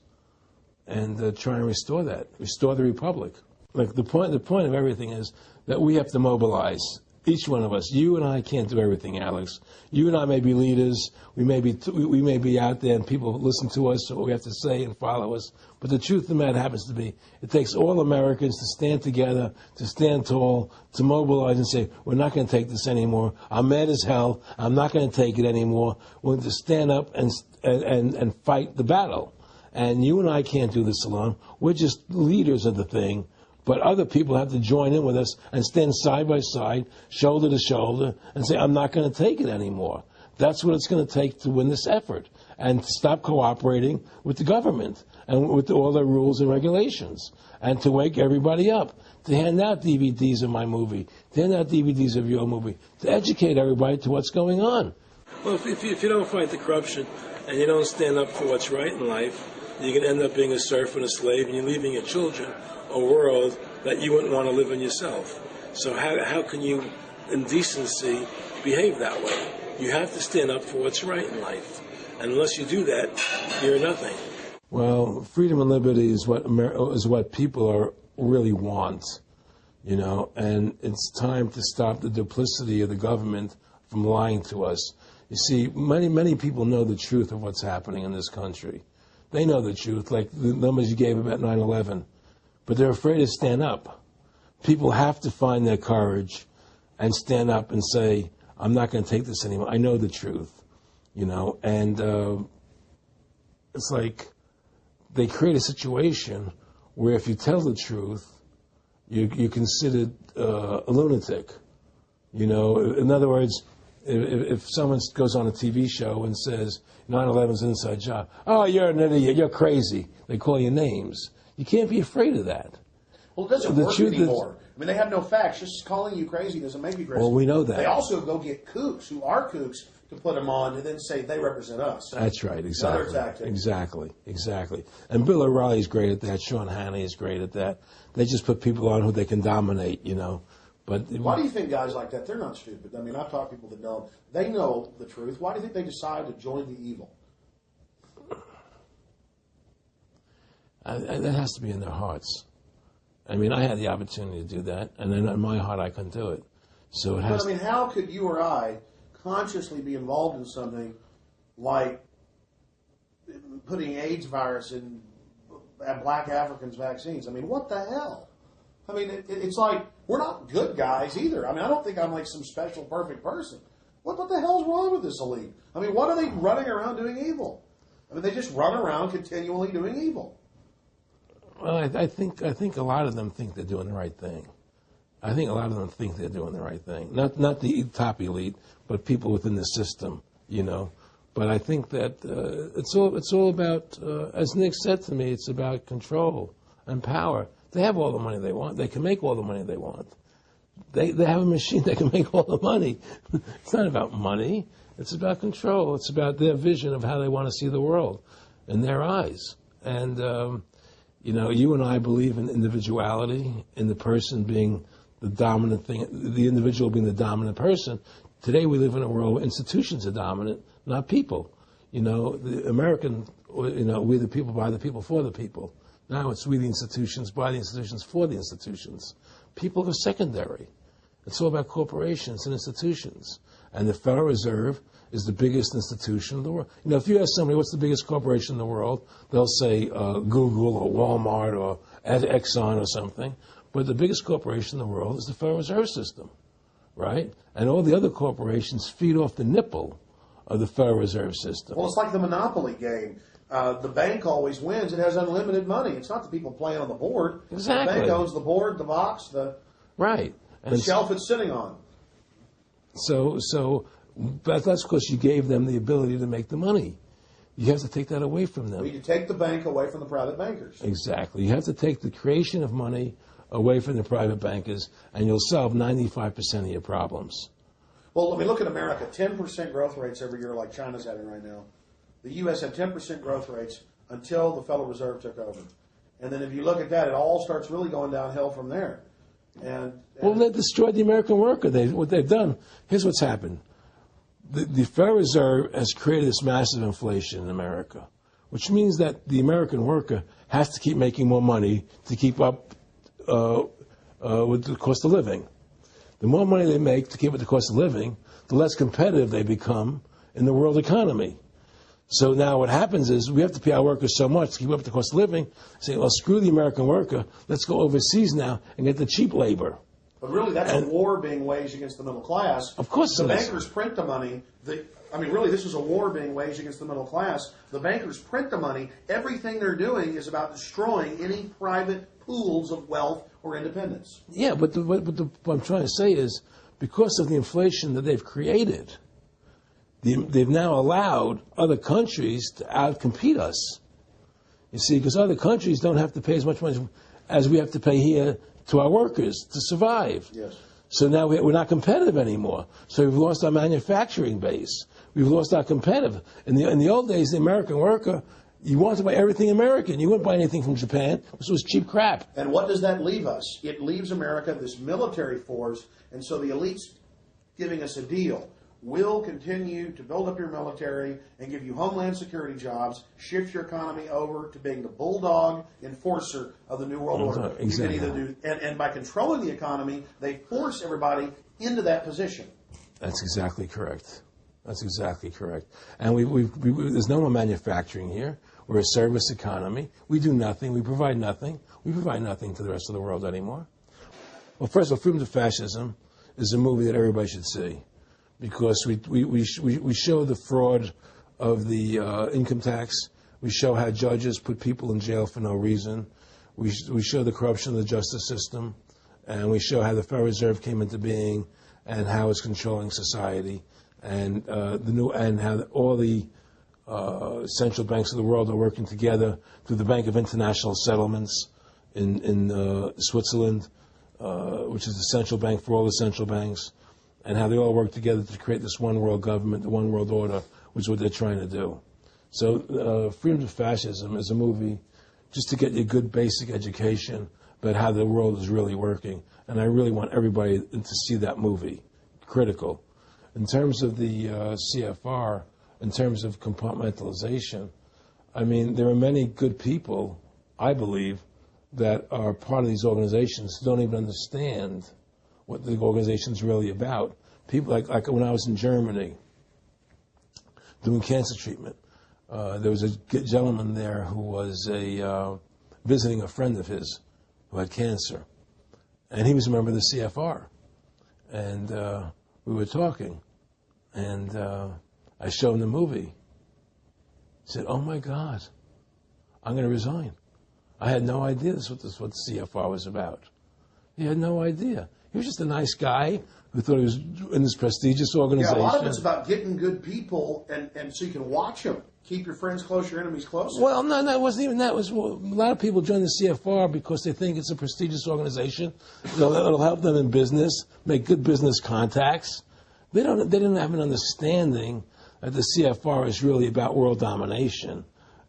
and try and restore that. Restore the republic. Like the point of everything is that we have to mobilize. Each one of us. You and I can't do everything, Alex. You and I may be leaders. We may be out there, and people listen to us, what we have to say, and follow us. But the truth of the matter happens to be, it takes all Americans to stand together, to stand tall, to mobilize and say, we're not going to take this anymore. I'm mad as hell. I'm not going to take it anymore. We're going to stand up and fight the battle. And you and I can't do this alone. We're just leaders of the thing. But other people have to join in with us and stand side by side, shoulder to shoulder, and say, I'm not going to take it anymore. That's what it's going to take to win this effort, and to stop cooperating with the government and with all their rules and regulations, and to wake everybody up, to hand out DVDs of my movie, to hand out DVDs of your movie, to educate everybody to what's going on. Well, if you don't fight the corruption and you don't stand up for what's right in life, you're going to end up being a serf and a slave, and you're leaving your children a world that you wouldn't want to live in yourself. So how can you, in decency, behave that way? You have to stand up for what's right in life. And unless you do that, you're nothing. Well, freedom and liberty is what people really want, and it's time to stop the duplicity of the government from lying to us. You see, many people know the truth of what's happening in this country. They know the truth, like the numbers you gave about 9/11. But they're afraid to stand up. People have to find their courage and stand up and say, I'm not going to take this anymore. I know the truth, and it's like they create a situation where if you tell the truth, you're considered a lunatic. You know, in other words, if someone goes on a TV show and says 9/11's an inside job, oh, you're an idiot, you're crazy. They call you names. You can't be afraid of that. Well, it doesn't work anymore. I mean, they have no facts. Just calling you crazy doesn't make you crazy. Well, we know that. They also go get kooks who are kooks to put them on and then say they represent us. That's right, exactly. Another tactic. Exactly. And Bill O'Reilly's great at that. Sean Hannity is great at that. They just put people on who they can dominate, you know. But why do you think guys like that, they're not stupid? I mean, I've talked to people that know. They know the truth. Why do you think they decide to join the evil? That has to be in their hearts. I mean, I had the opportunity to do that, and then in my heart I couldn't do it. So it has. But I mean, how could you or I consciously be involved in something like putting AIDS virus in black Africans' vaccines? I mean, what the hell? I mean, it's like we're not good guys either. I mean, I don't think I'm like some special perfect person. What the hell's wrong with this elite? I mean, what are they running around doing evil? I mean, they just run around continually doing evil. Well, I think a lot of them think they're doing the right thing. I think a lot of them think they're doing the right thing. Not the top elite, but people within the system, you know. But I think that it's all about, as Nick said to me, it's about control and power. They have all the money they want. They can make all the money they want. They have a machine that can make all the money. It's not about money. It's about control. It's about their vision of how they want to see the world in their eyes. And you know, you and I believe in individuality, in the person being the dominant thing, the individual being the dominant person. Today we live in a world where institutions are dominant, not people. You know, the American, you know, we the people, by the people, for the people. Now it's we the institutions, by the institutions, for the institutions. People are secondary. It's all about corporations and institutions. And the Federal Reserve is the biggest institution in the world. You know, if you ask somebody what's the biggest corporation in the world, they'll say Google or Walmart or Exxon or something. But the biggest corporation in the world is the Federal Reserve System, right? And all the other corporations feed off the nipple of the Federal Reserve System. Well, it's like the Monopoly game. The bank always wins. It has unlimited money. It's not the people playing on the board. Exactly. The bank owns the board, the box, the shelf it's sitting on. But that's because you gave them the ability to make the money. You have to take that away from them. We need to take the bank away from the private bankers. Exactly. You have to take the creation of money away from the private bankers, and you'll solve 95% of your problems. Well, let me look at America. 10% growth rates every year like China's having right now. The U.S. had 10% growth rates until the Federal Reserve took over. And then if you look at that, it all starts really going downhill from there. Well, they destroyed the American worker. What they've done, here's what's happened. The Federal Reserve has created this massive inflation in America, which means that the American worker has to keep making more money to keep up with the cost of living. The more money they make to keep up with the cost of living, the less competitive they become in the world economy. So now what happens is we have to pay our workers so much to keep up with the cost of living, say, well, screw the American worker, let's go overseas now and get the cheap labor. But really, that's a war being waged against the middle class. Of course the bankers print the money. Really, this is a war being waged against the middle class. The bankers print the money. Everything they're doing is about destroying any private pools of wealth or independence. Yeah, but what I'm trying to say is because of the inflation that they've created, they've now allowed other countries to outcompete us. You see, because other countries don't have to pay as much money as we have to pay here to our workers to survive. Yes. So now we're not competitive anymore. So we've lost our manufacturing base. We've lost our competitive. In the old days, the American worker, you wanted to buy everything American. You wouldn't buy anything from Japan. This was cheap crap. And what does that leave us? It leaves America this military force, and so the elite's giving us a deal. We'll continue to build up your military and give you homeland security jobs, shift your economy over to being the bulldog enforcer of the New World Order. Exactly. You can either do, and by controlling the economy, they force everybody into that position. That's exactly correct. That's exactly correct. And there's no more manufacturing here. We're a service economy. We do nothing. We provide nothing. We provide nothing to the rest of the world anymore. Well, first of all, Freedom to Fascism is a movie that everybody should see, because we show the fraud of the income tax. We show how judges put people in jail for no reason. We show the corruption of the justice system, and we show how the Federal Reserve came into being and how it's controlling society, and how all the central banks of the world are working together through the Bank of International Settlements in Switzerland, which is the central bank for all the central banks, and how they all work together to create this one world government, the one world order, which is what they're trying to do. So Freedom to Fascism is a movie just to get you a good basic education about how the world is really working. And I really want everybody to see that movie. Critical. In terms of the CFR, in terms of compartmentalization, I mean, there are many good people, I believe, that are part of these organizations who don't even understand what the organization's really about. People like when I was in Germany doing cancer treatment, there was a gentleman there who was visiting a friend of his who had cancer. And he was a member of the CFR. And we were talking. And I showed him the movie. He said, "Oh, my God, I'm going to resign. I had no idea this was what the CFR was about." He had no idea. He was just a nice guy who thought he was in this prestigious organization. Yeah, a lot of it's about getting good people, and so you can watch them. Keep your friends close, your enemies closer. Well, no, it wasn't even that. It was, well, a lot of people join the CFR because they think it's a prestigious organization. It'll help them in business, make good business contacts. They didn't have an understanding that the CFR is really about world domination,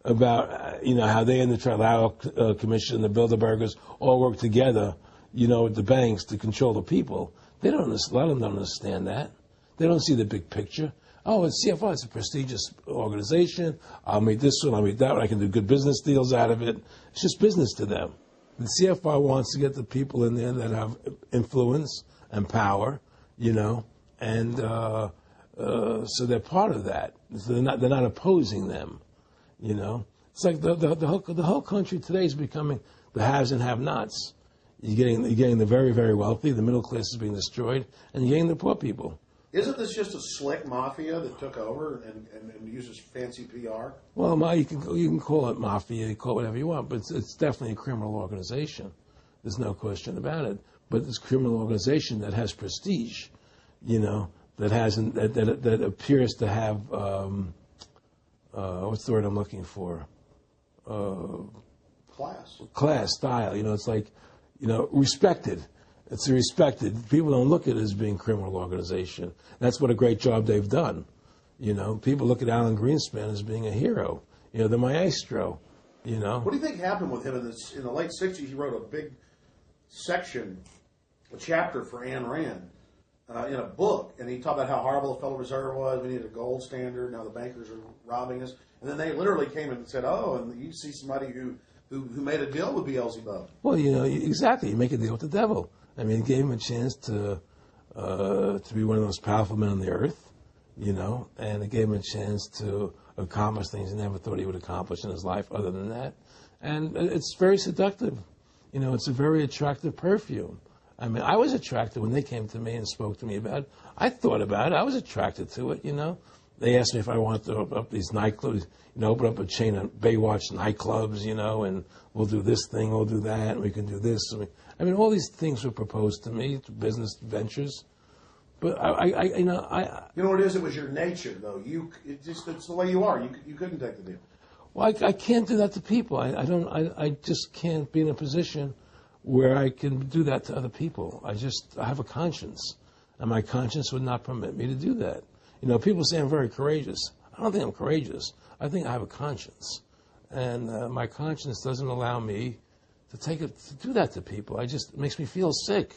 about how they and the Trilateral Commission, the Bilderbergers, all work together, with the banks to control the people. A lot of them don't understand that. They don't see the big picture. Oh, it's CFR, it's a prestigious organization. I'll meet this one, I'll meet that one. I can do good business deals out of it. It's just business to them. The CFR wants to get the people in there that have influence and power, and so they're part of that. So they're not opposing them, It's like the whole country today is becoming the haves and have-nots. You're getting the very, very wealthy, the middle class is being destroyed, and you're getting the poor people. Isn't this just a slick mafia that took over and uses fancy PR? Well, you can call it mafia, you call it whatever you want, but it's definitely a criminal organization. There's no question about it. But it's a criminal organization that has prestige, that appears to have what's the word I'm looking for? Class, style. It's like respected. It's respected. People don't look at it as being a criminal organization. That's what a great job they've done. People look at Alan Greenspan as being a hero. The maestro. What do you think happened with him in the late '60s? He wrote a big section, a chapter for Ayn Rand in a book, and he talked about how horrible the Federal Reserve was. We needed a gold standard. Now the bankers are robbing us. And then they literally came and said, "Oh, and you see somebody who made a deal with Beelzebub." Well, exactly. You make a deal with the devil. I mean, it gave him a chance to be one of the most powerful men on the earth, and it gave him a chance to accomplish things he never thought he would accomplish in his life other than that. And it's very seductive. It's a very attractive perfume. I mean, I was attracted when they came to me and spoke to me about it. I thought about it. I was attracted to it, They asked me if I wanted to open up these nightclubs, open up a chain of Baywatch nightclubs, and we'll do this thing, we'll do that, and we can do this. I mean, all these things were proposed to me, business ventures. But you know what it is? It was your nature, though. It's the way you are. You couldn't take the deal. Well, I can't do that to people. I just can't be in a position where I can do that to other people. I have a conscience, and my conscience would not permit me to do that. People say I'm very courageous. I don't think I'm courageous. I think I have a conscience, and my conscience doesn't allow me to do that to people. It makes me feel sick.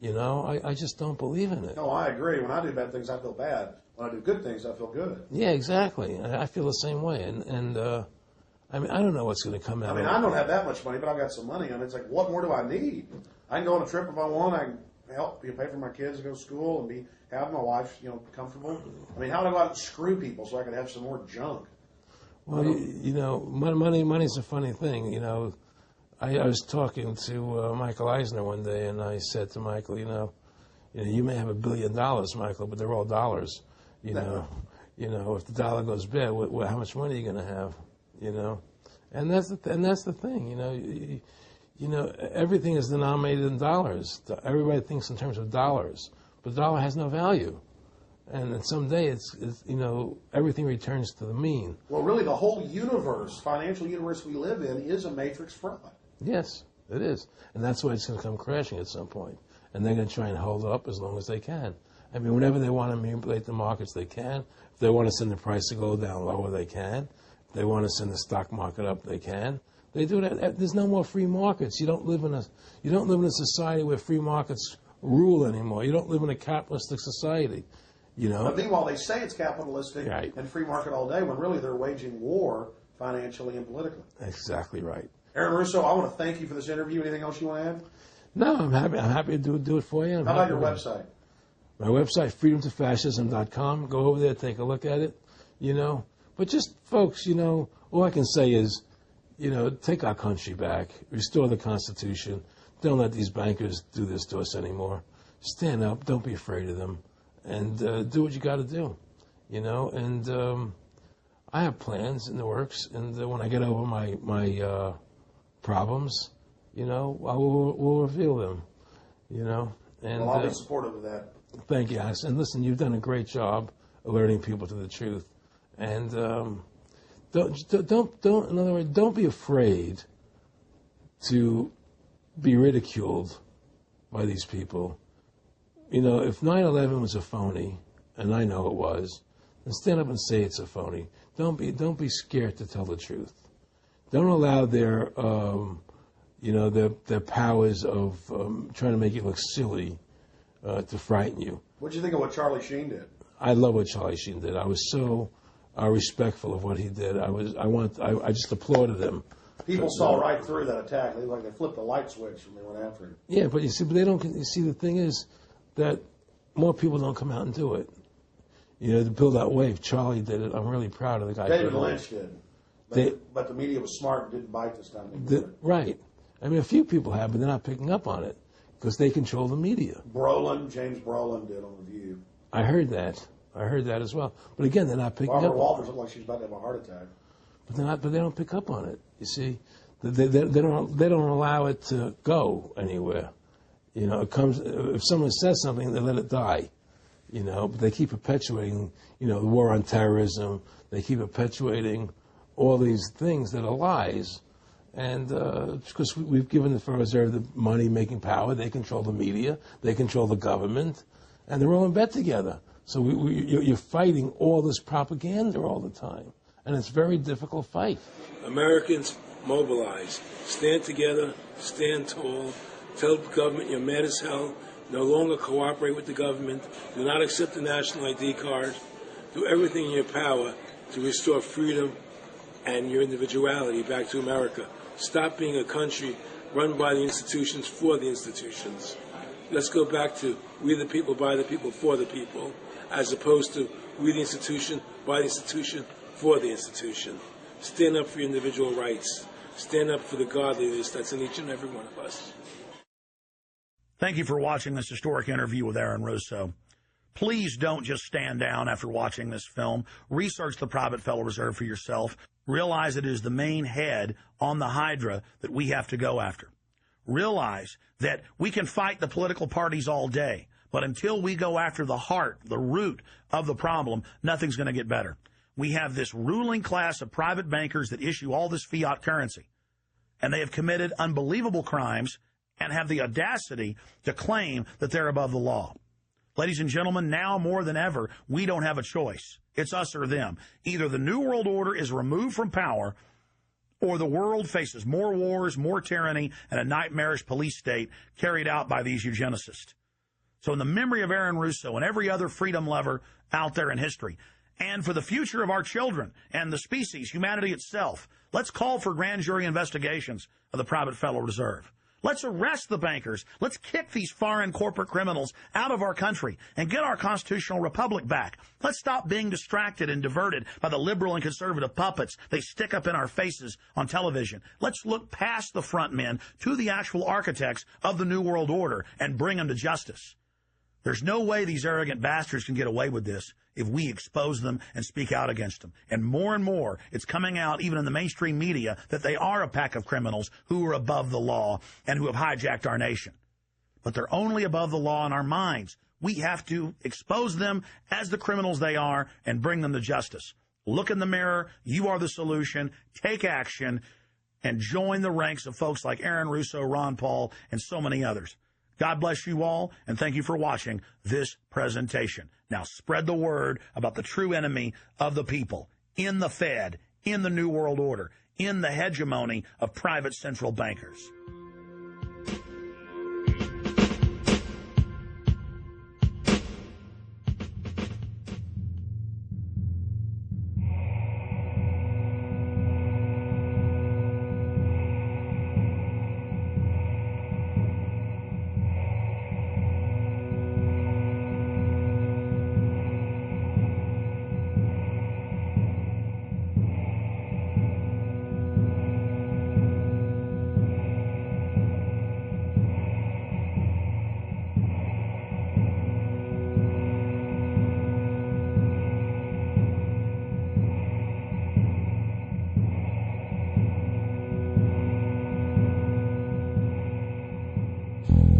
I just don't believe in it. No, I agree. When I do bad things, I feel bad. When I do good things, I feel good. Yeah, exactly. I feel the same way. And I mean, I don't know what's going to come out. I mean, I don't have that much money, but I've got some money. It's like, what more do I need? I can go on a trip if I want. I can help pay for my kids to go to school and have my wife, comfortable. I mean, how do I go out and screw people so I can have some more junk? Well, money's a funny thing. I was talking to Michael Eisner one day, and I said to Michael, you may have $1 billion, Michael, but they're all dollars. If the dollar goes bad, how much money are you going to have? you know. And that's the thing, you know. You know, everything is denominated in dollars. Everybody thinks in terms of dollars, but the dollar has no value. And then someday it's you know, everything returns to the mean. Well, really, the whole universe, financial universe we live in, is a matrix fraud. Yes, it is. And that's why it's going to come crashing at some point. And they're going to try and hold it up as long as they can. I mean, whenever they want to manipulate the markets, they can. If they want to send the price to go down lower, they can. If they want to send the stock market up, they can. They do that. There's no more free markets. You don't live in a society where free markets rule anymore. You don't live in a capitalistic society. You know. But meanwhile, they say it's capitalistic right. and free market all day, when really they're waging war financially and politically. Exactly right. Aaron Russo, I want to thank you for this interview. Anything else you want to add? No, I'm happy to do it for you. How about your website? My website, freedomtofascism.com. Go over there, take a look at it. You know, but just folks, you know, all I can say is, you know, take our country back, restore the Constitution. Don't let these bankers do this to us anymore. Stand up. Don't be afraid of them. And do what you got to do, you know. And I have plans in the works. And when I get over my problems, you know, we'll reveal them, you know. And well, I'll be supportive of that. Thank you, Alex. And listen, you've done a great job alerting people to the truth. And don't. In other words, don't be afraid to be ridiculed by these people. You know, if 9/11 was a phony, and I know it was, then stand up and say it's a phony. Don't be scared to tell the truth. Don't allow their their powers of trying to make you look silly to frighten you. What do you think of what Charlie Sheen did? I love what Charlie Sheen did. I was so respectful of what he did. I just applauded him. People saw right through that attack. They flipped the light switch when they went after him. Yeah, but they don't. You see, the thing is that more people don't come out and do it. You know, to build that wave. Charlie did it. I'm really proud of the guy. David Lynch did. But the media was smart and didn't bite this time. Right. I mean, a few people have, but they're not picking up on it because they control the media. James Brolin did on The View. I heard that as well. But again, they're not picking up. Barbara Walters looked like she's about to have a heart attack. But they don't pick up on it. You see, they don't allow it to go anywhere. You know, it comes if someone says something, they let it die. You know, but they keep perpetuating, you know, the war on terrorism. They keep perpetuating all these things that are lies. And because we've given the Federal Reserve the money-making power, they control the media, they control the government, and they're all in bed together. So you're fighting all this propaganda all the time. And it's a very difficult fight. Americans, mobilize. Stand together, stand tall. Tell the government you're mad as hell. No longer cooperate with the government. Do not accept the national ID card. Do everything in your power to restore freedom and your individuality back to America. Stop being a country run by the institutions for the institutions. Let's go back to we the people, by the people, for the people, as opposed to we the institution, by the institution, for the institution. Stand up for your individual rights. Stand up for the godliness that's in each and every one of us. Thank you for watching this historic interview with Aaron Russo. Please don't just stand down after watching this film. Research the private Federal Reserve for yourself. Realize it is the main head on the Hydra that we have to go after. Realize that we can fight the political parties all day, but until we go after the heart, the root of the problem, nothing's going to get better. We have this ruling class of private bankers that issue all this fiat currency, and they have committed unbelievable crimes and have the audacity to claim that they're above the law. Ladies and gentlemen, now more than ever, we don't have a choice. It's us or them. Either the New World Order is removed from power, or the world faces more wars, more tyranny, and a nightmarish police state carried out by these eugenicists. So in the memory of Aaron Russo and every other freedom lover out there in history, and for the future of our children and the species, humanity itself, let's call for grand jury investigations of the private Federal Reserve. Let's arrest the bankers. Let's kick these foreign corporate criminals out of our country and get our constitutional republic back. Let's stop being distracted and diverted by the liberal and conservative puppets they stick up in our faces on television. Let's look past the front men to the actual architects of the New World Order and bring them to justice. There's no way these arrogant bastards can get away with this if we expose them and speak out against them. And more, it's coming out even in the mainstream media that they are a pack of criminals who are above the law and who have hijacked our nation. But they're only above the law in our minds. We have to expose them as the criminals they are and bring them to justice. Look in the mirror. You are the solution. Take action and join the ranks of folks like Aaron Russo, Ron Paul, and so many others. God bless you all, and thank you for watching this presentation. Now spread the word about the true enemy of the people in the Fed, in the New World Order, in the hegemony of private central bankers.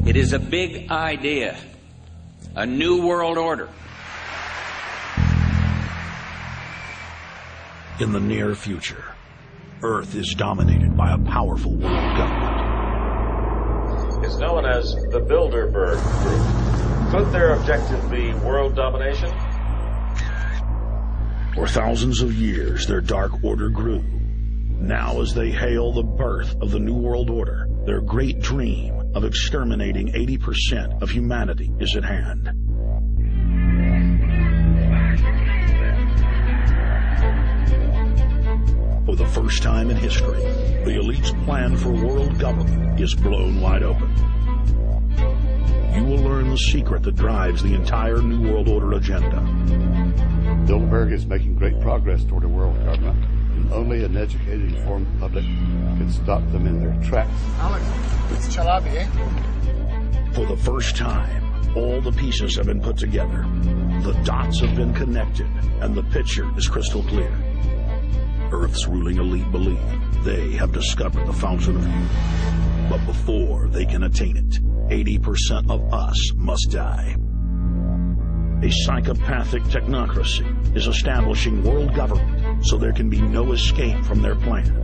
It is a big idea, a new world order. In the near future, Earth is dominated by a powerful world government. It's known as the Bilderberg Group. Could their objective be world domination? For thousands of years, their dark order grew. Now, as they hail the birth of the New World Order, their great dream of exterminating 80% of humanity is at hand. For the first time in history, the elite's plan for world government is blown wide open. You will learn the secret that drives the entire New World Order agenda. Bilderberg is making great progress toward a world government, and only an educated, informed public can stop them in their tracks. Alex, it's Chalabi, eh? For the first time, all the pieces have been put together. The dots have been connected, and the picture is crystal clear. Earth's ruling elite believe they have discovered the fountain of youth. But before they can attain it, 80% of us must die. A psychopathic technocracy is establishing world government so there can be no escape from their plan.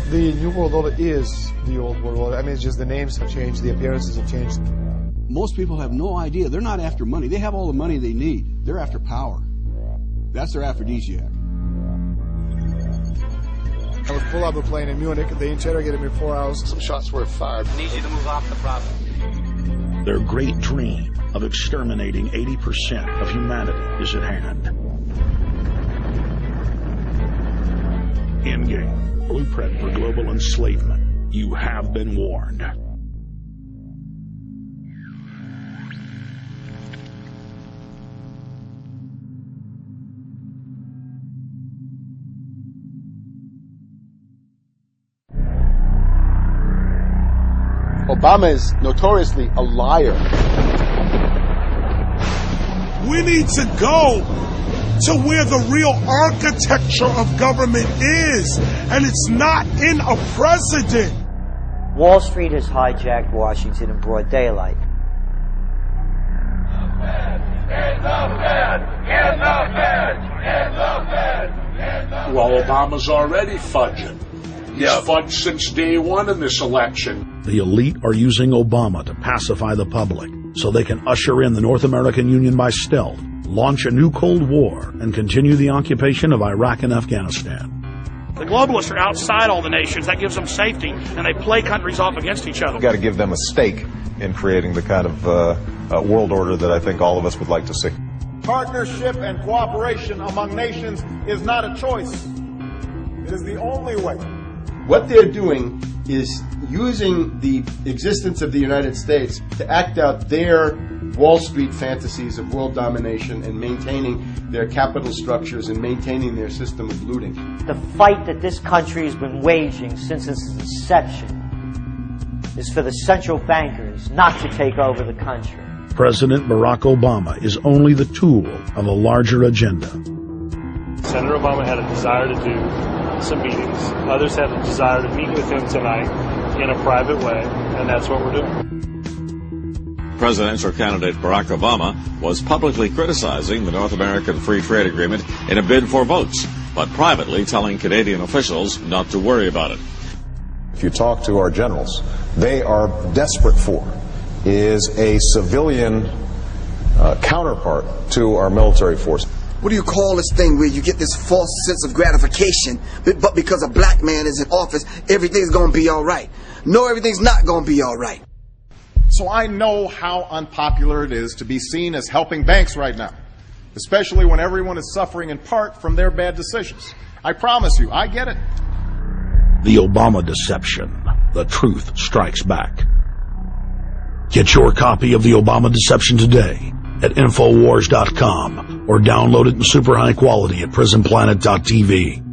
The New World Order is the old World Order. I mean, it's just the names have changed, the appearances have changed. Most people have no idea. They're not after money. They have all the money they need. They're after power. That's their aphrodisiac. I was pulled out of the plane in Munich. They interrogated me 4 hours. Some shots were fired. I need you to move off the property. Their great dream of exterminating 80% of humanity is at hand. Endgame. Blueprint for global enslavement. You have been warned. Obama is notoriously a liar. We need to go to where the real architecture of government is, and it's not in a president. Wall Street has hijacked Washington in broad daylight. Well, Obama's already fudging. He's fudged since day one in this election. The elite are using Obama to pacify the public so they can usher in the North American Union by stealth, launch a new Cold War, and continue the occupation of Iraq and Afghanistan. The globalists are outside all the nations. That gives them safety, and they play countries off against each other. We've got to give them a stake in creating the kind of world order that I think all of us would like to see. Partnership and cooperation among nations is not a choice. It is the only way. What they're doing is using the existence of the United States to act out their Wall Street fantasies of world domination and maintaining their capital structures and maintaining their system of looting. The fight that this country has been waging since its inception is for the central bankers not to take over the country. President Barack Obama is only the tool of a larger agenda. Senator Obama had a desire to do some meetings. Others had a desire to meet with him tonight in a private way, and that's what we're doing. Presidential candidate Barack Obama was publicly criticizing the North American Free Trade Agreement in a bid for votes, but privately telling Canadian officials not to worry about it. If you talk to our generals, they are desperate for is a civilian counterpart to our military force. What do you call this thing where you get this false sense of gratification, but because a black man is in office, everything's going to be all right? No, everything's not going to be all right. So I know how unpopular it is to be seen as helping banks right now, especially when everyone is suffering in part from their bad decisions. I promise you, I get it. The Obama deception. The truth strikes back. Get your copy of The Obama Deception today at Infowars.com or download it in super high quality at prisonplanet.tv.